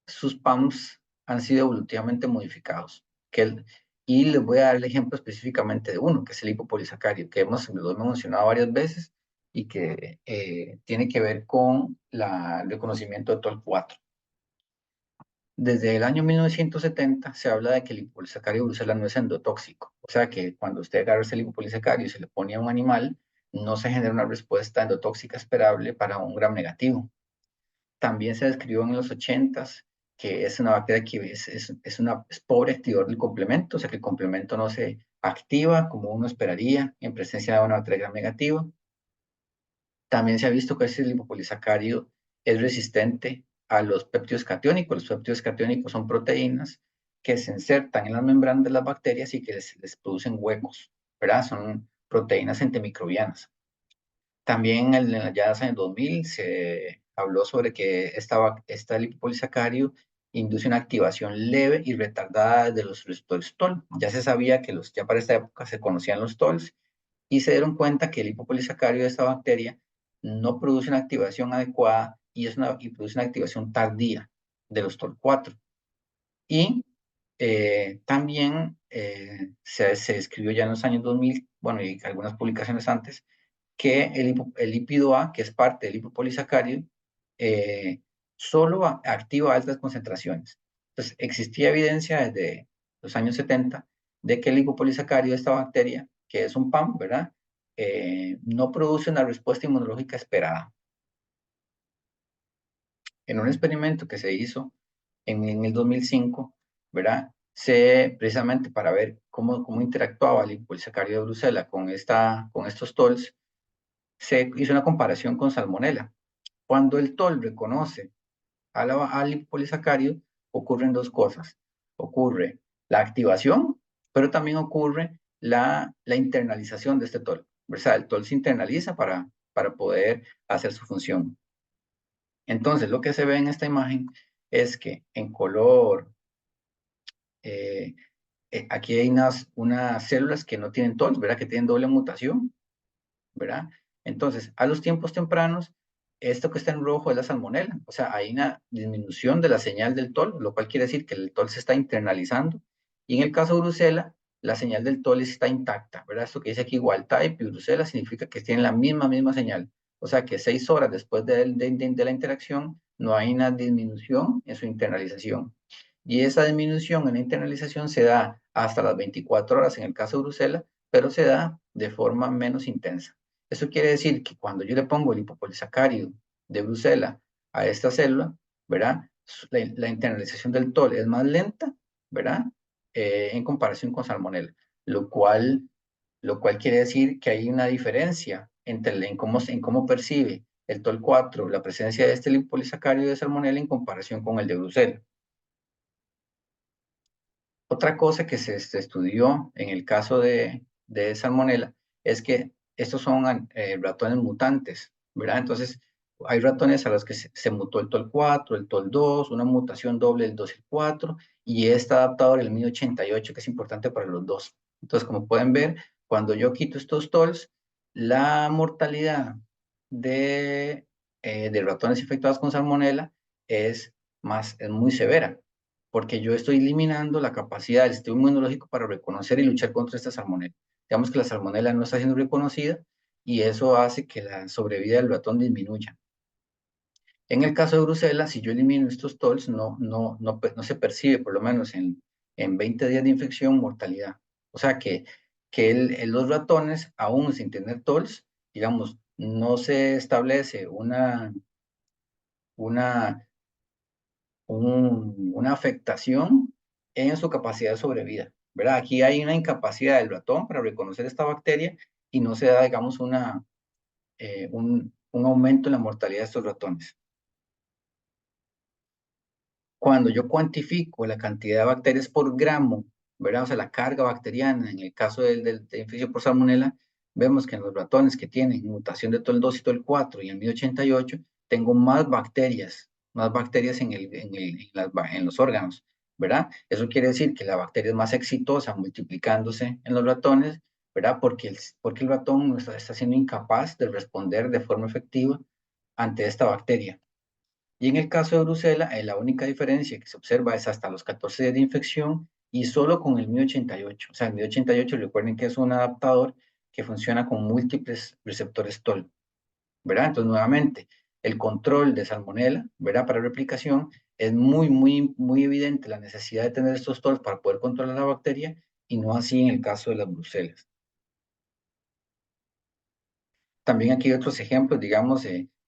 sus PAMs han sido evolutivamente modificados. Y les voy a dar el ejemplo específicamente de uno, que es el lipopolisacárido, que lo hemos mencionado varias veces y que tiene que ver con el reconocimiento de TOL4. Desde el año 1970 se habla de que el lipopolisacárido brucela no es endotóxico, o sea que cuando usted agarra ese lipopolisacárido y se le pone a un animal, no se genera una respuesta endotóxica esperable para un gram negativo. También se describió en los 80s que es una bacteria que es pobre activador del complemento, o sea que el complemento no se activa como uno esperaría en presencia de una bacteria gram negativa. También se ha visto que ese lipopolisacárido es resistente a los péptidos catiónicos. Los péptidos catiónicos son proteínas que se insertan en las membranas de las bacterias y que les producen huecos, ¿verdad? Son proteínas antimicrobianas. También ya en los años 2000 se habló sobre que esta lipopolisacárido induce una activación leve y retardada de los receptores TOL. Ya se sabía que ya para esta época se conocían los TOLs y se dieron cuenta que el lipopolisacárido de esta bacteria no produce una activación adecuada y produce una activación tardía de los TOL4. Y también se describió ya en los años 2000, bueno, y algunas publicaciones antes, que el lípido A, que es parte del lipopolisacárido, eh, solo activa altas concentraciones. Entonces, existía evidencia desde los años 70 de que el lipopolisacárido de esta bacteria, que es un PAM, ¿verdad?, no produce una respuesta inmunológica esperada. En un experimento que se hizo en el 2005, ¿verdad?, precisamente para ver cómo interactuaba el lipopolisacárido de Brucela con estos TOLs, se hizo una comparación con salmonela. Cuando el TOL reconoce al lipopolisacárido, ocurren dos cosas. Ocurre la activación, pero también ocurre la internalización de este TOL. O sea, el TOL se internaliza para poder hacer su función. Entonces, lo que se ve en esta imagen es que en color, eh, aquí hay unas células que no tienen TOL, ¿verdad?, que tienen doble mutación, ¿verdad? Entonces, a los tiempos tempranos, esto que está en rojo es la salmonela, o sea, hay una disminución de la señal del TOL, lo cual quiere decir que el TOL se está internalizando, y en el caso de Brucela, la señal del TOL está intacta, ¿verdad? Esto que dice aquí wild type y Brucela significa que tienen la misma señal, O sea que 6 horas después de la interacción no hay una disminución en su internalización. Y esa disminución en la internalización se da hasta las 24 horas en el caso de Bruselas, pero se da de forma menos intensa. Eso quiere decir que cuando yo le pongo el lipopolisacárido de Bruselas a esta célula, ¿verdad? La internalización del TOL es más lenta, ¿verdad? En comparación con Salmonella, lo cual, lo cual quiere decir que hay una diferencia en cómo percibe el TOL4 la presencia de este lipopolisacárido de Salmonella en comparación con el de Bruselas. Otra cosa que se estudió en el caso de Salmonella es que estos son ratones mutantes, ¿verdad? Entonces, hay ratones a los que se mutó el TOL4, el TOL2, una mutación doble del 2 y el 4, y este adaptador, el Mi88, que es importante para los dos. Entonces, como pueden ver, cuando yo quito estos TOLs, la mortalidad de ratones infectados con Salmonella es muy severa porque yo estoy eliminando la capacidad del sistema inmunológico para reconocer y luchar contra esta salmonela. Digamos que la salmonela no está siendo reconocida y eso hace que la sobrevida del ratón disminuya. En el caso de Bruselas, si yo elimino estos TOLs, no se percibe, por lo menos en 20 días de infección, mortalidad. O sea que los ratones, aún sin tener TOLs, digamos, no se establece una una afectación en su capacidad de sobrevida, ¿verdad? Aquí hay una incapacidad del ratón para reconocer esta bacteria y no se da, digamos, un aumento en la mortalidad de estos ratones. Cuando yo cuantifico la cantidad de bacterias por gramo, ¿verdad? O sea, la carga bacteriana, en el caso de infección por salmonela, vemos que en los ratones que tienen mutación de TOL2 y TOL4 y el Mi88, tengo más bacterias en los órganos, ¿verdad? Eso quiere decir que la bacteria es más exitosa multiplicándose en los ratones, ¿verdad? Porque el ratón no está siendo incapaz de responder de forma efectiva ante esta bacteria. Y en el caso de Brucela, la única diferencia que se observa es hasta los 14 días de infección y solo con el Mi88. O sea, el Mi88, recuerden que es un adaptador que funciona con múltiples receptores TOL, ¿verdad? Entonces, nuevamente, el control de salmonela, ¿verdad? Para replicación, es muy, muy, muy evidente la necesidad de tener estos TOLs para poder controlar la bacteria y no así en el caso de las brucelas. También aquí hay otros ejemplos, digamos,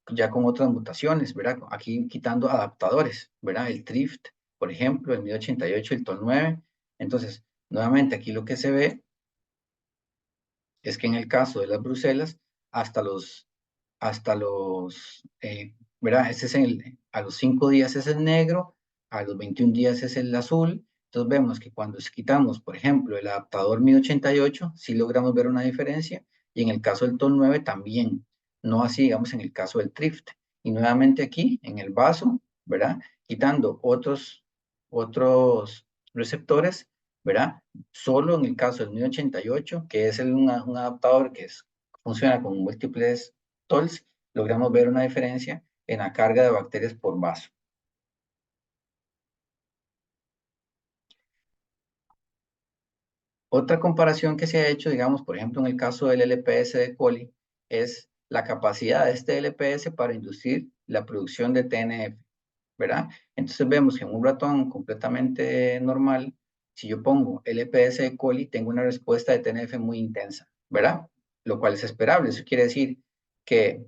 ya con otras mutaciones, ¿verdad? Aquí quitando adaptadores, ¿verdad? El TRIFT, por ejemplo, el Mi88, el TOL9. Entonces, nuevamente, aquí lo que se ve es que en el caso de las brucelas, hasta los, ¿verdad? A los 5 días es el negro, a los 21 días es el azul. Entonces vemos que cuando quitamos, por ejemplo, el adaptador Mi88, sí logramos ver una diferencia, y en el caso del TOL9 también, no así, digamos, en el caso del TRIFT. Y nuevamente aquí, en el vaso, ¿verdad? Quitando otros receptores, ¿verdad? Solo en el caso del Mi88, que es un adaptador funciona con múltiples TOLs, logramos ver una diferencia en la carga de bacterias por vaso. Otra comparación que se ha hecho, digamos, por ejemplo, en el caso del LPS de coli, es la capacidad de este LPS para inducir la producción de TNF, ¿verdad? Entonces vemos que en un ratón completamente normal, si yo pongo LPS de coli, tengo una respuesta de TNF muy intensa, ¿verdad? Lo cual es esperable. Eso quiere decir que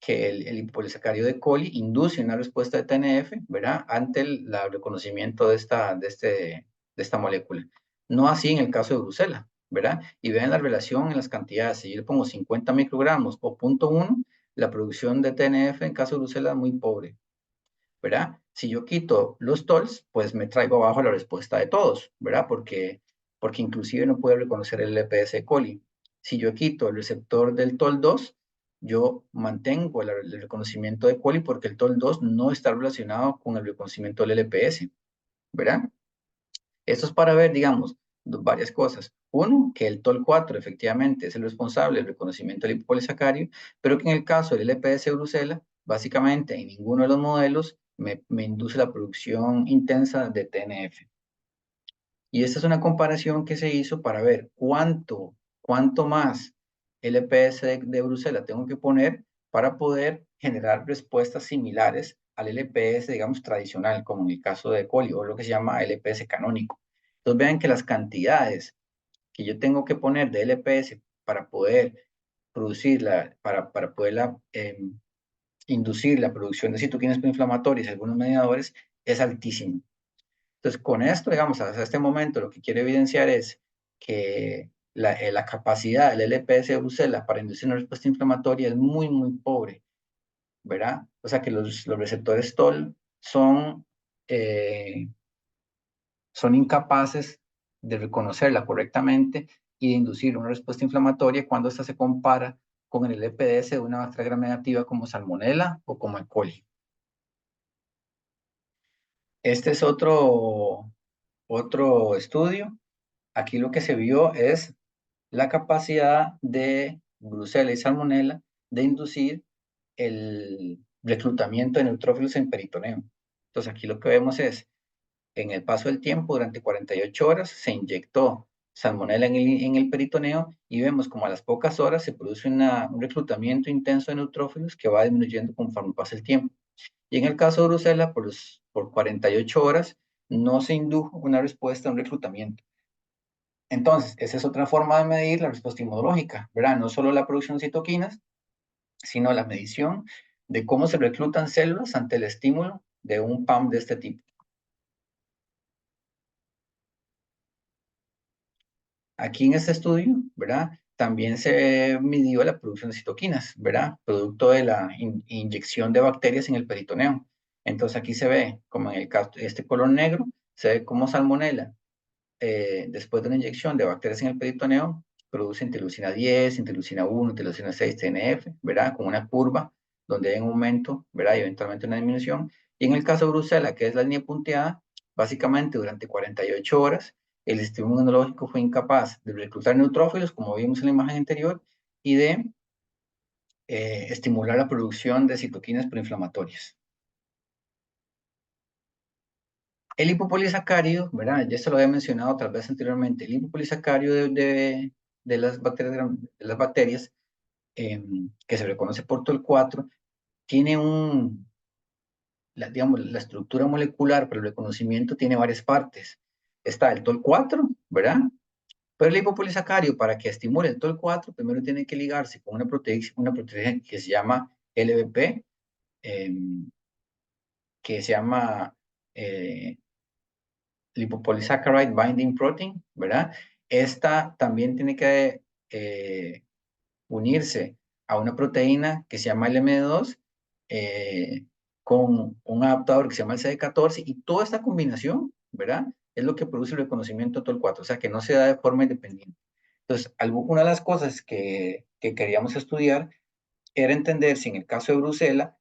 el hipopolisacárido de coli induce una respuesta de TNF, ¿verdad? Ante el reconocimiento de esta molécula. No así en el caso de Brucela, ¿verdad? Y vean la relación en las cantidades. Si yo le pongo 50 microgramos o 0.1, la producción de TNF en caso de Brucela es muy pobre, ¿verdad? Si yo quito los TOLs, pues me traigo abajo la respuesta de todos, ¿verdad? Porque inclusive no puedo reconocer el LPS coli. Si yo quito el receptor del TOL2, yo mantengo el reconocimiento de coli porque el TOL2 no está relacionado con el reconocimiento del LPS, ¿verdad? Esto es para ver, digamos, varias cosas. Uno, que el TOL4 efectivamente es el responsable del reconocimiento del lipopolisacárido, pero que en el caso del LPS Brucella, básicamente en ninguno de los modelos me induce la producción intensa de TNF. Y esta es una comparación que se hizo para ver cuánto más LPS de Brucella tengo que poner para poder generar respuestas similares al LPS, digamos, tradicional, como en el caso de coli, o lo que se llama LPS canónico. Entonces vean que las cantidades que yo tengo que poner de LPS para poder producirla, para poderla inducir la producción de citoquinas proinflamatorias y algunos mediadores, es altísimo. Entonces, con esto, digamos, hasta este momento, lo que quiero evidenciar es que la capacidad del LPS de Bruselas para inducir una respuesta inflamatoria es muy, muy pobre, ¿verdad? O sea que los receptores TOL eh, son incapaces de reconocerla correctamente y de inducir una respuesta inflamatoria cuando ésta se compara con el LPS de una bacteria gram negativa como Salmonella o como E. coli. Este es otro estudio. Aquí lo que se vio es la capacidad de Brucella y Salmonella de inducir el reclutamiento de neutrófilos en peritoneo. Entonces aquí lo que vemos es, en el paso del tiempo, durante 48 horas, se inyectó salmonella en el peritoneo y vemos como a las pocas horas se produce un reclutamiento intenso de neutrófilos que va disminuyendo conforme pasa el tiempo. Y en el caso de Brucella, por 48 horas, no se indujo una respuesta a un reclutamiento. Entonces, esa es otra forma de medir la respuesta inmunológica, ¿verdad? No solo la producción de citoquinas, sino la medición de cómo se reclutan células ante el estímulo de un PAM de este tipo. Aquí en este estudio, ¿verdad? También se midió la producción de citoquinas, ¿verdad? Producto de la inyección de bacterias en el peritoneo. Entonces aquí se ve, como en el caso, este color negro, se ve como salmonela después de una inyección de bacterias en el peritoneo, produce interleucina 10, interleucina 1, interleucina 6, TNF, ¿verdad? Con una curva donde hay un aumento, ¿verdad? Y eventualmente una disminución. Y en el caso de Brucella, que es la línea punteada, básicamente durante 48 horas, el sistema inmunológico fue incapaz de reclutar neutrófilos, como vimos en la imagen anterior, y de estimular la producción de citoquinas proinflamatorias. El lipopolisacárido, ¿verdad? Ya se lo había mencionado tal vez anteriormente. El lipopolisacárido de las bacterias que se reconoce por TOL4, tiene digamos, la estructura molecular para el reconocimiento tiene varias partes. Está el TOL4, ¿verdad? Pero el lipopolisacárido, para que estimule el TOL4, primero tiene que ligarse con una proteína que se llama LBP, eh, que se llama eh, lipopolysaccharide binding protein, ¿verdad? Esta también tiene que unirse a una proteína que se llama LM2 eh, con un adaptador que se llama el CD14 y toda esta combinación, ¿verdad? Es lo que produce el reconocimiento de TOL4, o sea que no se da de forma independiente. Entonces, una de las cosas que queríamos estudiar era entender si en el caso de Brucella,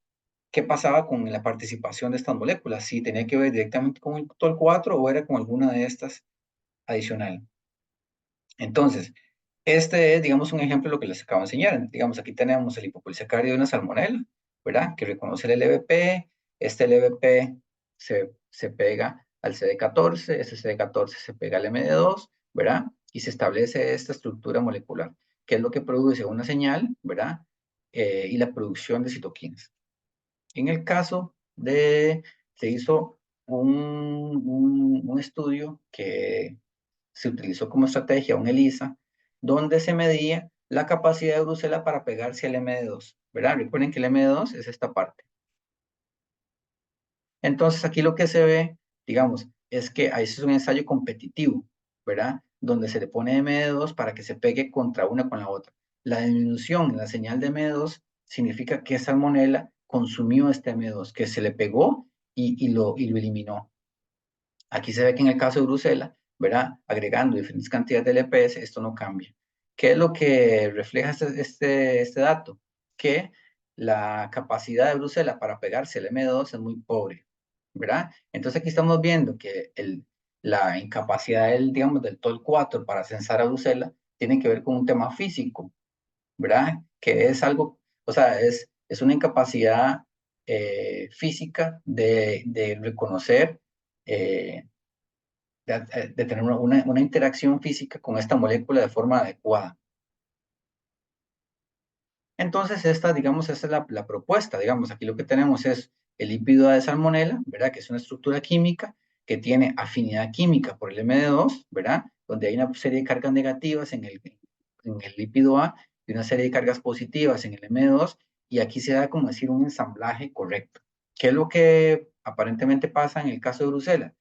qué pasaba con la participación de estas moléculas, si tenía que ver directamente con el TOL4 o era con alguna de estas adicional. Entonces, este es, digamos, un ejemplo de lo que les acabo de enseñar. Digamos, aquí tenemos el hipopolisacárido de una salmonella, ¿verdad? Que reconoce el LBP. Este LBP se pega al CD14, ese CD14 se pega al MD2, ¿verdad? Y se establece esta estructura molecular, que es lo que produce una señal, ¿verdad? Y la producción de citoquinas. En el caso se hizo un estudio que se utilizó como estrategia un ELISA, donde se medía la capacidad de Bruselas para pegarse al MD2, ¿verdad? Recuerden que el MD2 es esta parte. Entonces aquí lo que se ve, digamos, es que ahí es un ensayo competitivo, ¿verdad? Donde se le pone MD2 para que se pegue contra una con la otra. La disminución en la señal de MD2 significa que Salmonella consumió este MD2, que se le pegó y lo eliminó. Aquí se ve que en el caso de Bruselas, ¿verdad? Agregando diferentes cantidades de LPS, esto no cambia. ¿Qué es lo que refleja este dato? Que la capacidad de Bruselas para pegarse al M2 es muy pobre, ¿verdad? Entonces aquí estamos viendo que la incapacidad digamos, del TOL4 para censar a Bruselas tiene que ver con un tema físico, ¿verdad? Que es algo, o sea, es una incapacidad física de reconocer eh, de tener una interacción física con esta molécula de forma adecuada. Entonces, esta, digamos, esta es la propuesta. Digamos, aquí lo que tenemos es el lípido A de salmonela, ¿verdad? Que es una estructura química que tiene afinidad química por el MD2, ¿verdad? Donde hay una serie de cargas negativas en el lípido A y una serie de cargas positivas en el MD2, y aquí se da, como decir, un ensamblaje correcto. ¿Qué es lo que aparentemente pasa en el caso de Bruselas?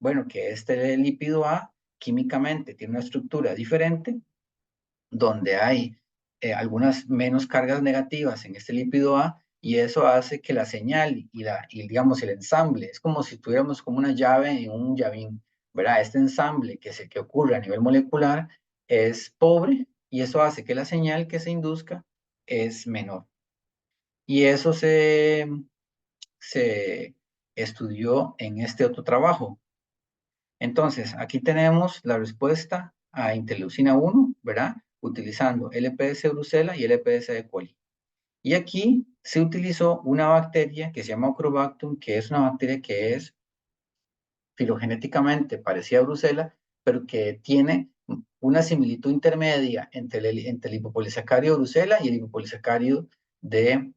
Bueno, que este lípido A químicamente tiene una estructura diferente, donde hay algunas menos cargas negativas en este lípido A, y eso hace que la señal digamos, el ensamble, es como si tuviéramos como una llave en un llavín, ¿verdad? Este ensamble que ocurre a nivel molecular es pobre, y eso hace que la señal que se induzca es menor. Y eso se estudió en este otro trabajo. Entonces, aquí tenemos la respuesta a interleucina 1, ¿verdad? Utilizando LPS Brucella y LPS E. coli. Y aquí se utilizó una bacteria que se llama Ochrobacterium, que es una bacteria que es filogenéticamente parecida a Brucella, pero que tiene una similitud intermedia entre el hipopolisacárido Brucella y el hipopolisacárido de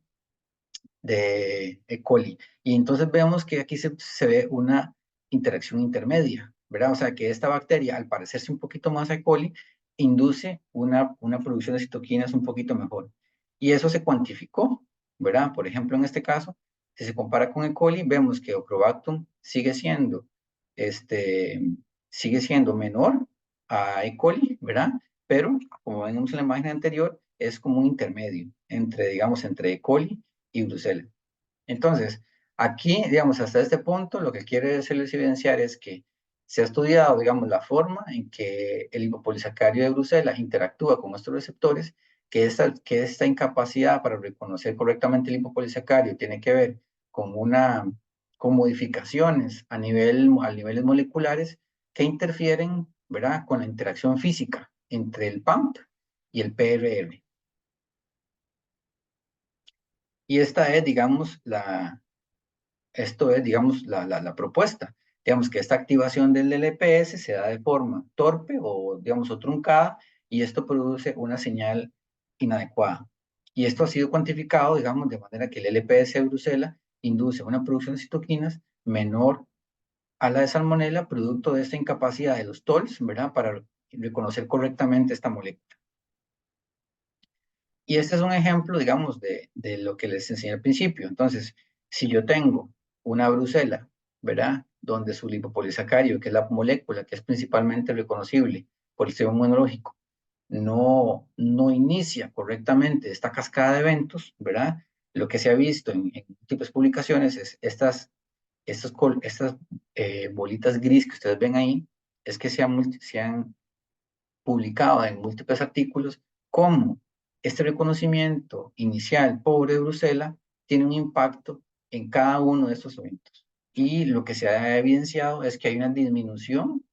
E. coli. Y entonces vemos que aquí se ve una interacción intermedia, ¿verdad? O sea, que esta bacteria, al parecerse un poquito más a E. coli, induce una producción de citoquinas un poquito mejor. Y eso se cuantificó, ¿verdad? Por ejemplo, en este caso, si se compara con E. coli, vemos que Ochrobacterium este, sigue siendo menor a E. coli, ¿verdad? Pero, como vemos en la imagen anterior, es como un intermedio entre, digamos, entre E. coli y Bruselas. Entonces, aquí, digamos, hasta este punto, lo que quiere hacerles evidenciar es que se ha estudiado, digamos, la forma en que el hipopolisacárido de Bruselas interactúa con estos receptores, que esta incapacidad para reconocer correctamente el hipopolisacárido tiene que ver con con modificaciones a niveles moleculares que interfieren, ¿verdad?, con la interacción física entre el PAMP y el PRR. Y esta es, digamos, esto es, digamos, la propuesta. Digamos que esta activación del LPS se da de forma torpe o, digamos, o truncada, y esto produce una señal inadecuada. Y esto ha sido cuantificado, digamos, de manera que el LPS de Bruselas induce una producción de citoquinas menor a la de salmonela, producto de esta incapacidad de los TOLs, ¿verdad?, para reconocer correctamente esta molécula. Y este es un ejemplo, digamos, de lo que les enseñé al principio. Entonces, si yo tengo una brucela, ¿verdad?, donde su lipopolisacárido, que es la molécula que es principalmente reconocible por el sistema inmunológico, no inicia correctamente esta cascada de eventos, ¿verdad? Lo que se ha visto en múltiples publicaciones es estas bolitas gris que ustedes ven ahí, es que se han publicado en múltiples artículos cómo este reconocimiento inicial pobre de Bruselas tiene un impacto en cada uno de estos eventos. Y lo que se ha evidenciado es que hay una disminución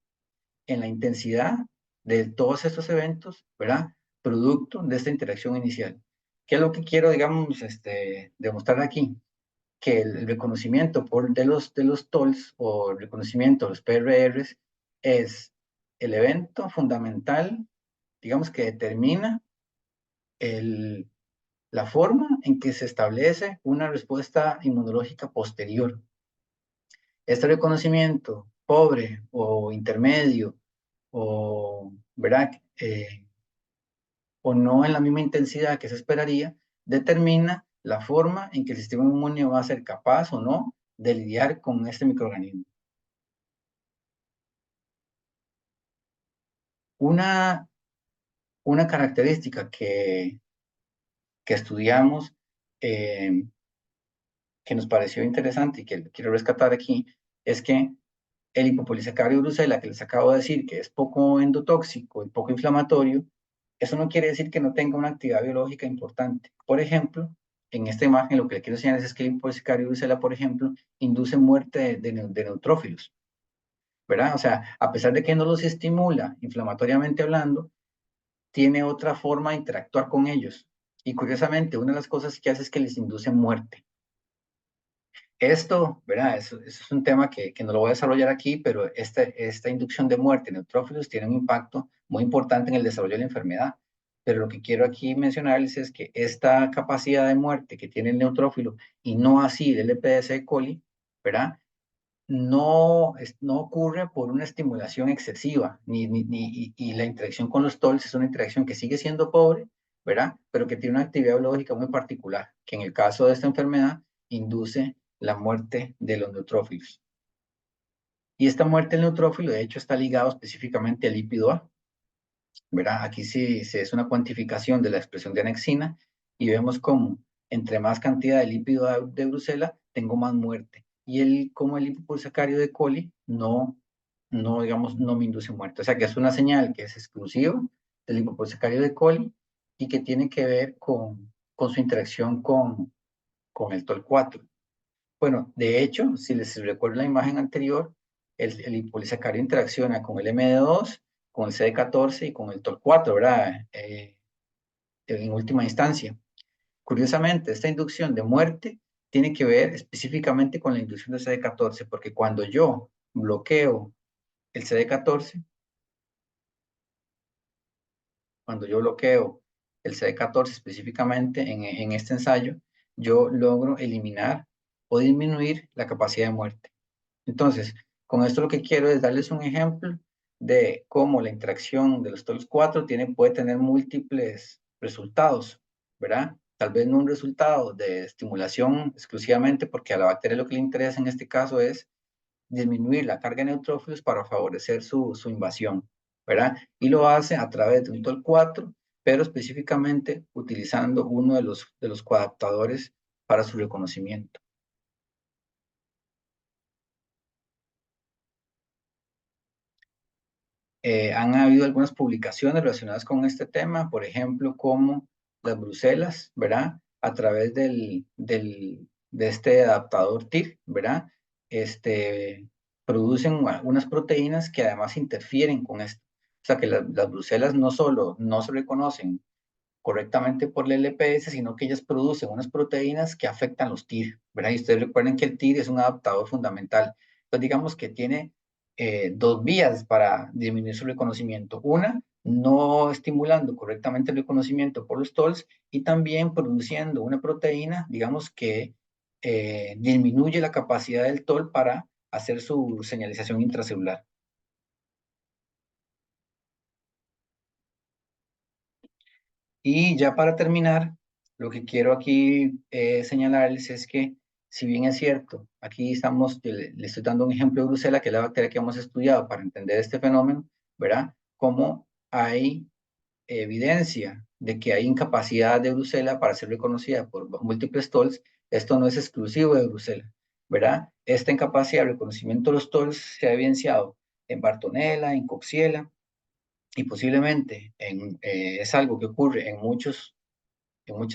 en la intensidad de todos estos eventos, ¿verdad? Producto de esta interacción inicial. ¿Qué es lo que quiero, digamos, demostrar aquí? Que el reconocimiento de los TOLs o el reconocimiento de los PRRs es el evento fundamental, digamos, que determina el, la forma en que se establece una respuesta inmunológica posterior. Este reconocimiento pobre o intermedio o, ¿verdad? O no en la misma intensidad que se esperaría, determina la forma en que el sistema inmune va a ser capaz o no de lidiar con este microorganismo. Una, una característica que estudiamos, eh, que nos pareció interesante y que quiero rescatar aquí, es que el hipopolisacárido Brucella, que les acabo de decir que es poco endotóxico y poco inflamatorio, eso no quiere decir que no tenga una actividad biológica importante. Por ejemplo, en esta imagen lo que le quiero enseñar es que el hipopolisacárido Brucella, por ejemplo, induce muerte de neutrófilos, ¿verdad? O sea, a pesar de que no los estimula inflamatoriamente hablando, tiene otra forma de interactuar con ellos. Y curiosamente, una de las cosas que hace es que les induce muerte. Esto, ¿verdad? Eso es un tema que no lo voy a desarrollar aquí, pero esta inducción de muerte en neutrófilos tiene un impacto muy importante en el desarrollo de la enfermedad. Pero lo que quiero aquí mencionarles es que esta capacidad de muerte que tiene el neutrófilo y no así el LPS coli, ¿verdad? No ocurre por una estimulación excesiva, y la interacción con los TOLs es una interacción que sigue siendo pobre, ¿verdad? Pero que tiene una actividad biológica muy particular, que en el caso de esta enfermedad induce la muerte de los neutrófilos. Y esta muerte del neutrófilo, de hecho, está ligado específicamente al lípido A, ¿verdad? Aquí sí, es una cuantificación de la expresión de anexina y vemos cómo entre más cantidad de lípido de Bruselas, tengo más muerte. Y como el liposacárido de coli digamos, no me induce muerte. O sea que es una señal que es exclusiva del liposacárido de coli y que tiene que ver con su interacción con el TOL4. Bueno, de hecho, si les recuerdo la imagen anterior, el liposacárido interacciona con el MD2, con el CD14 y con el TOL4, ¿verdad? En última instancia. Curiosamente, esta inducción de muerte tiene que ver específicamente con la inducción de CD14, porque cuando yo bloqueo el CD14, cuando yo bloqueo el CD14 específicamente en este ensayo, yo logro eliminar o disminuir la capacidad de muerte. Entonces, con esto lo que quiero es darles un ejemplo de cómo la interacción de los tolos 4 puede tener múltiples resultados, ¿verdad? Tal vez no un resultado de estimulación exclusivamente, porque a la bacteria lo que le interesa en este caso es disminuir la carga de neutrófilos para favorecer su invasión, ¿verdad? Y lo hace a través de un TOL4, pero específicamente utilizando uno de los coadaptadores para su reconocimiento. Han habido algunas publicaciones relacionadas con este tema, por ejemplo, como las bruselas, ¿verdad? A través de este adaptador TIR, ¿verdad? Producen unas proteínas que además interfieren con esto. O sea que las bruselas no solo no se reconocen correctamente por el LPS, sino que ellas producen unas proteínas que afectan los TIR, ¿verdad? Y ustedes recuerden que el TIR es un adaptador fundamental. Entonces, digamos que tiene dos vías para disminuir su reconocimiento. Una, no estimulando correctamente el reconocimiento por los TOLs y también produciendo una proteína, digamos que disminuye la capacidad del TOL para hacer su señalización intracelular. Y ya para terminar, lo que quiero aquí señalarles es que, si bien es cierto, aquí estamos, le estoy dando un ejemplo de Brucela, que es la bacteria que hemos estudiado para entender este fenómeno, ¿verdad? Como hay evidencia de que hay incapacidad de Brucela para ser reconocida por múltiples TOLs, esto no es exclusivo de Brucela, ¿verdad? Esta incapacidad de reconocimiento de los TOLs se ha evidenciado en Bartonella, en Coxiella, y posiblemente es algo que ocurre en muchas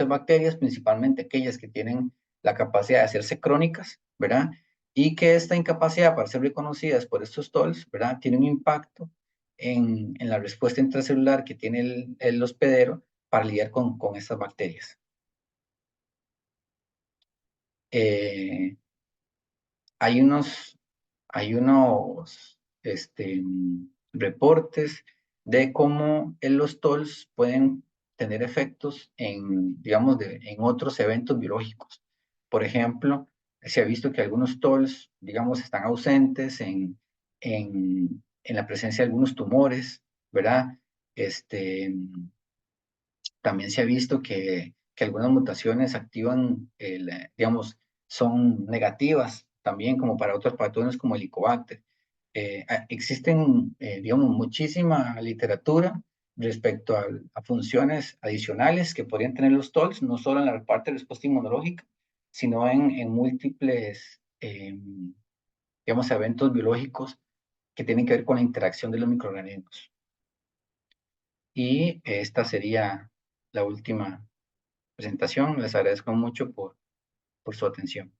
bacterias, principalmente aquellas que tienen la capacidad de hacerse crónicas, ¿verdad? Y que esta incapacidad para ser reconocidas por estos TOLs, ¿verdad? Tiene un impacto en la respuesta intracelular que tiene el hospedero para lidiar con estas bacterias. Eh, hay unos, hay unos reportes de cómo los TOLs pueden tener efectos digamos, en otros eventos biológicos. Por ejemplo, se ha visto que algunos TOLs, digamos, están ausentes en la presencia de algunos tumores, ¿verdad? Este, También se ha visto que algunas mutaciones activan, digamos, son negativas también como para otros patógenos como el Helicobacter. Existen, digamos, muchísima literatura respecto a funciones adicionales que podrían tener los TOLs, no solo en la parte de respuesta inmunológica, sino en múltiples, digamos, eventos biológicos que tienen que ver con la interacción de los microorganismos. Y esta sería la última presentación. Les agradezco mucho por su atención.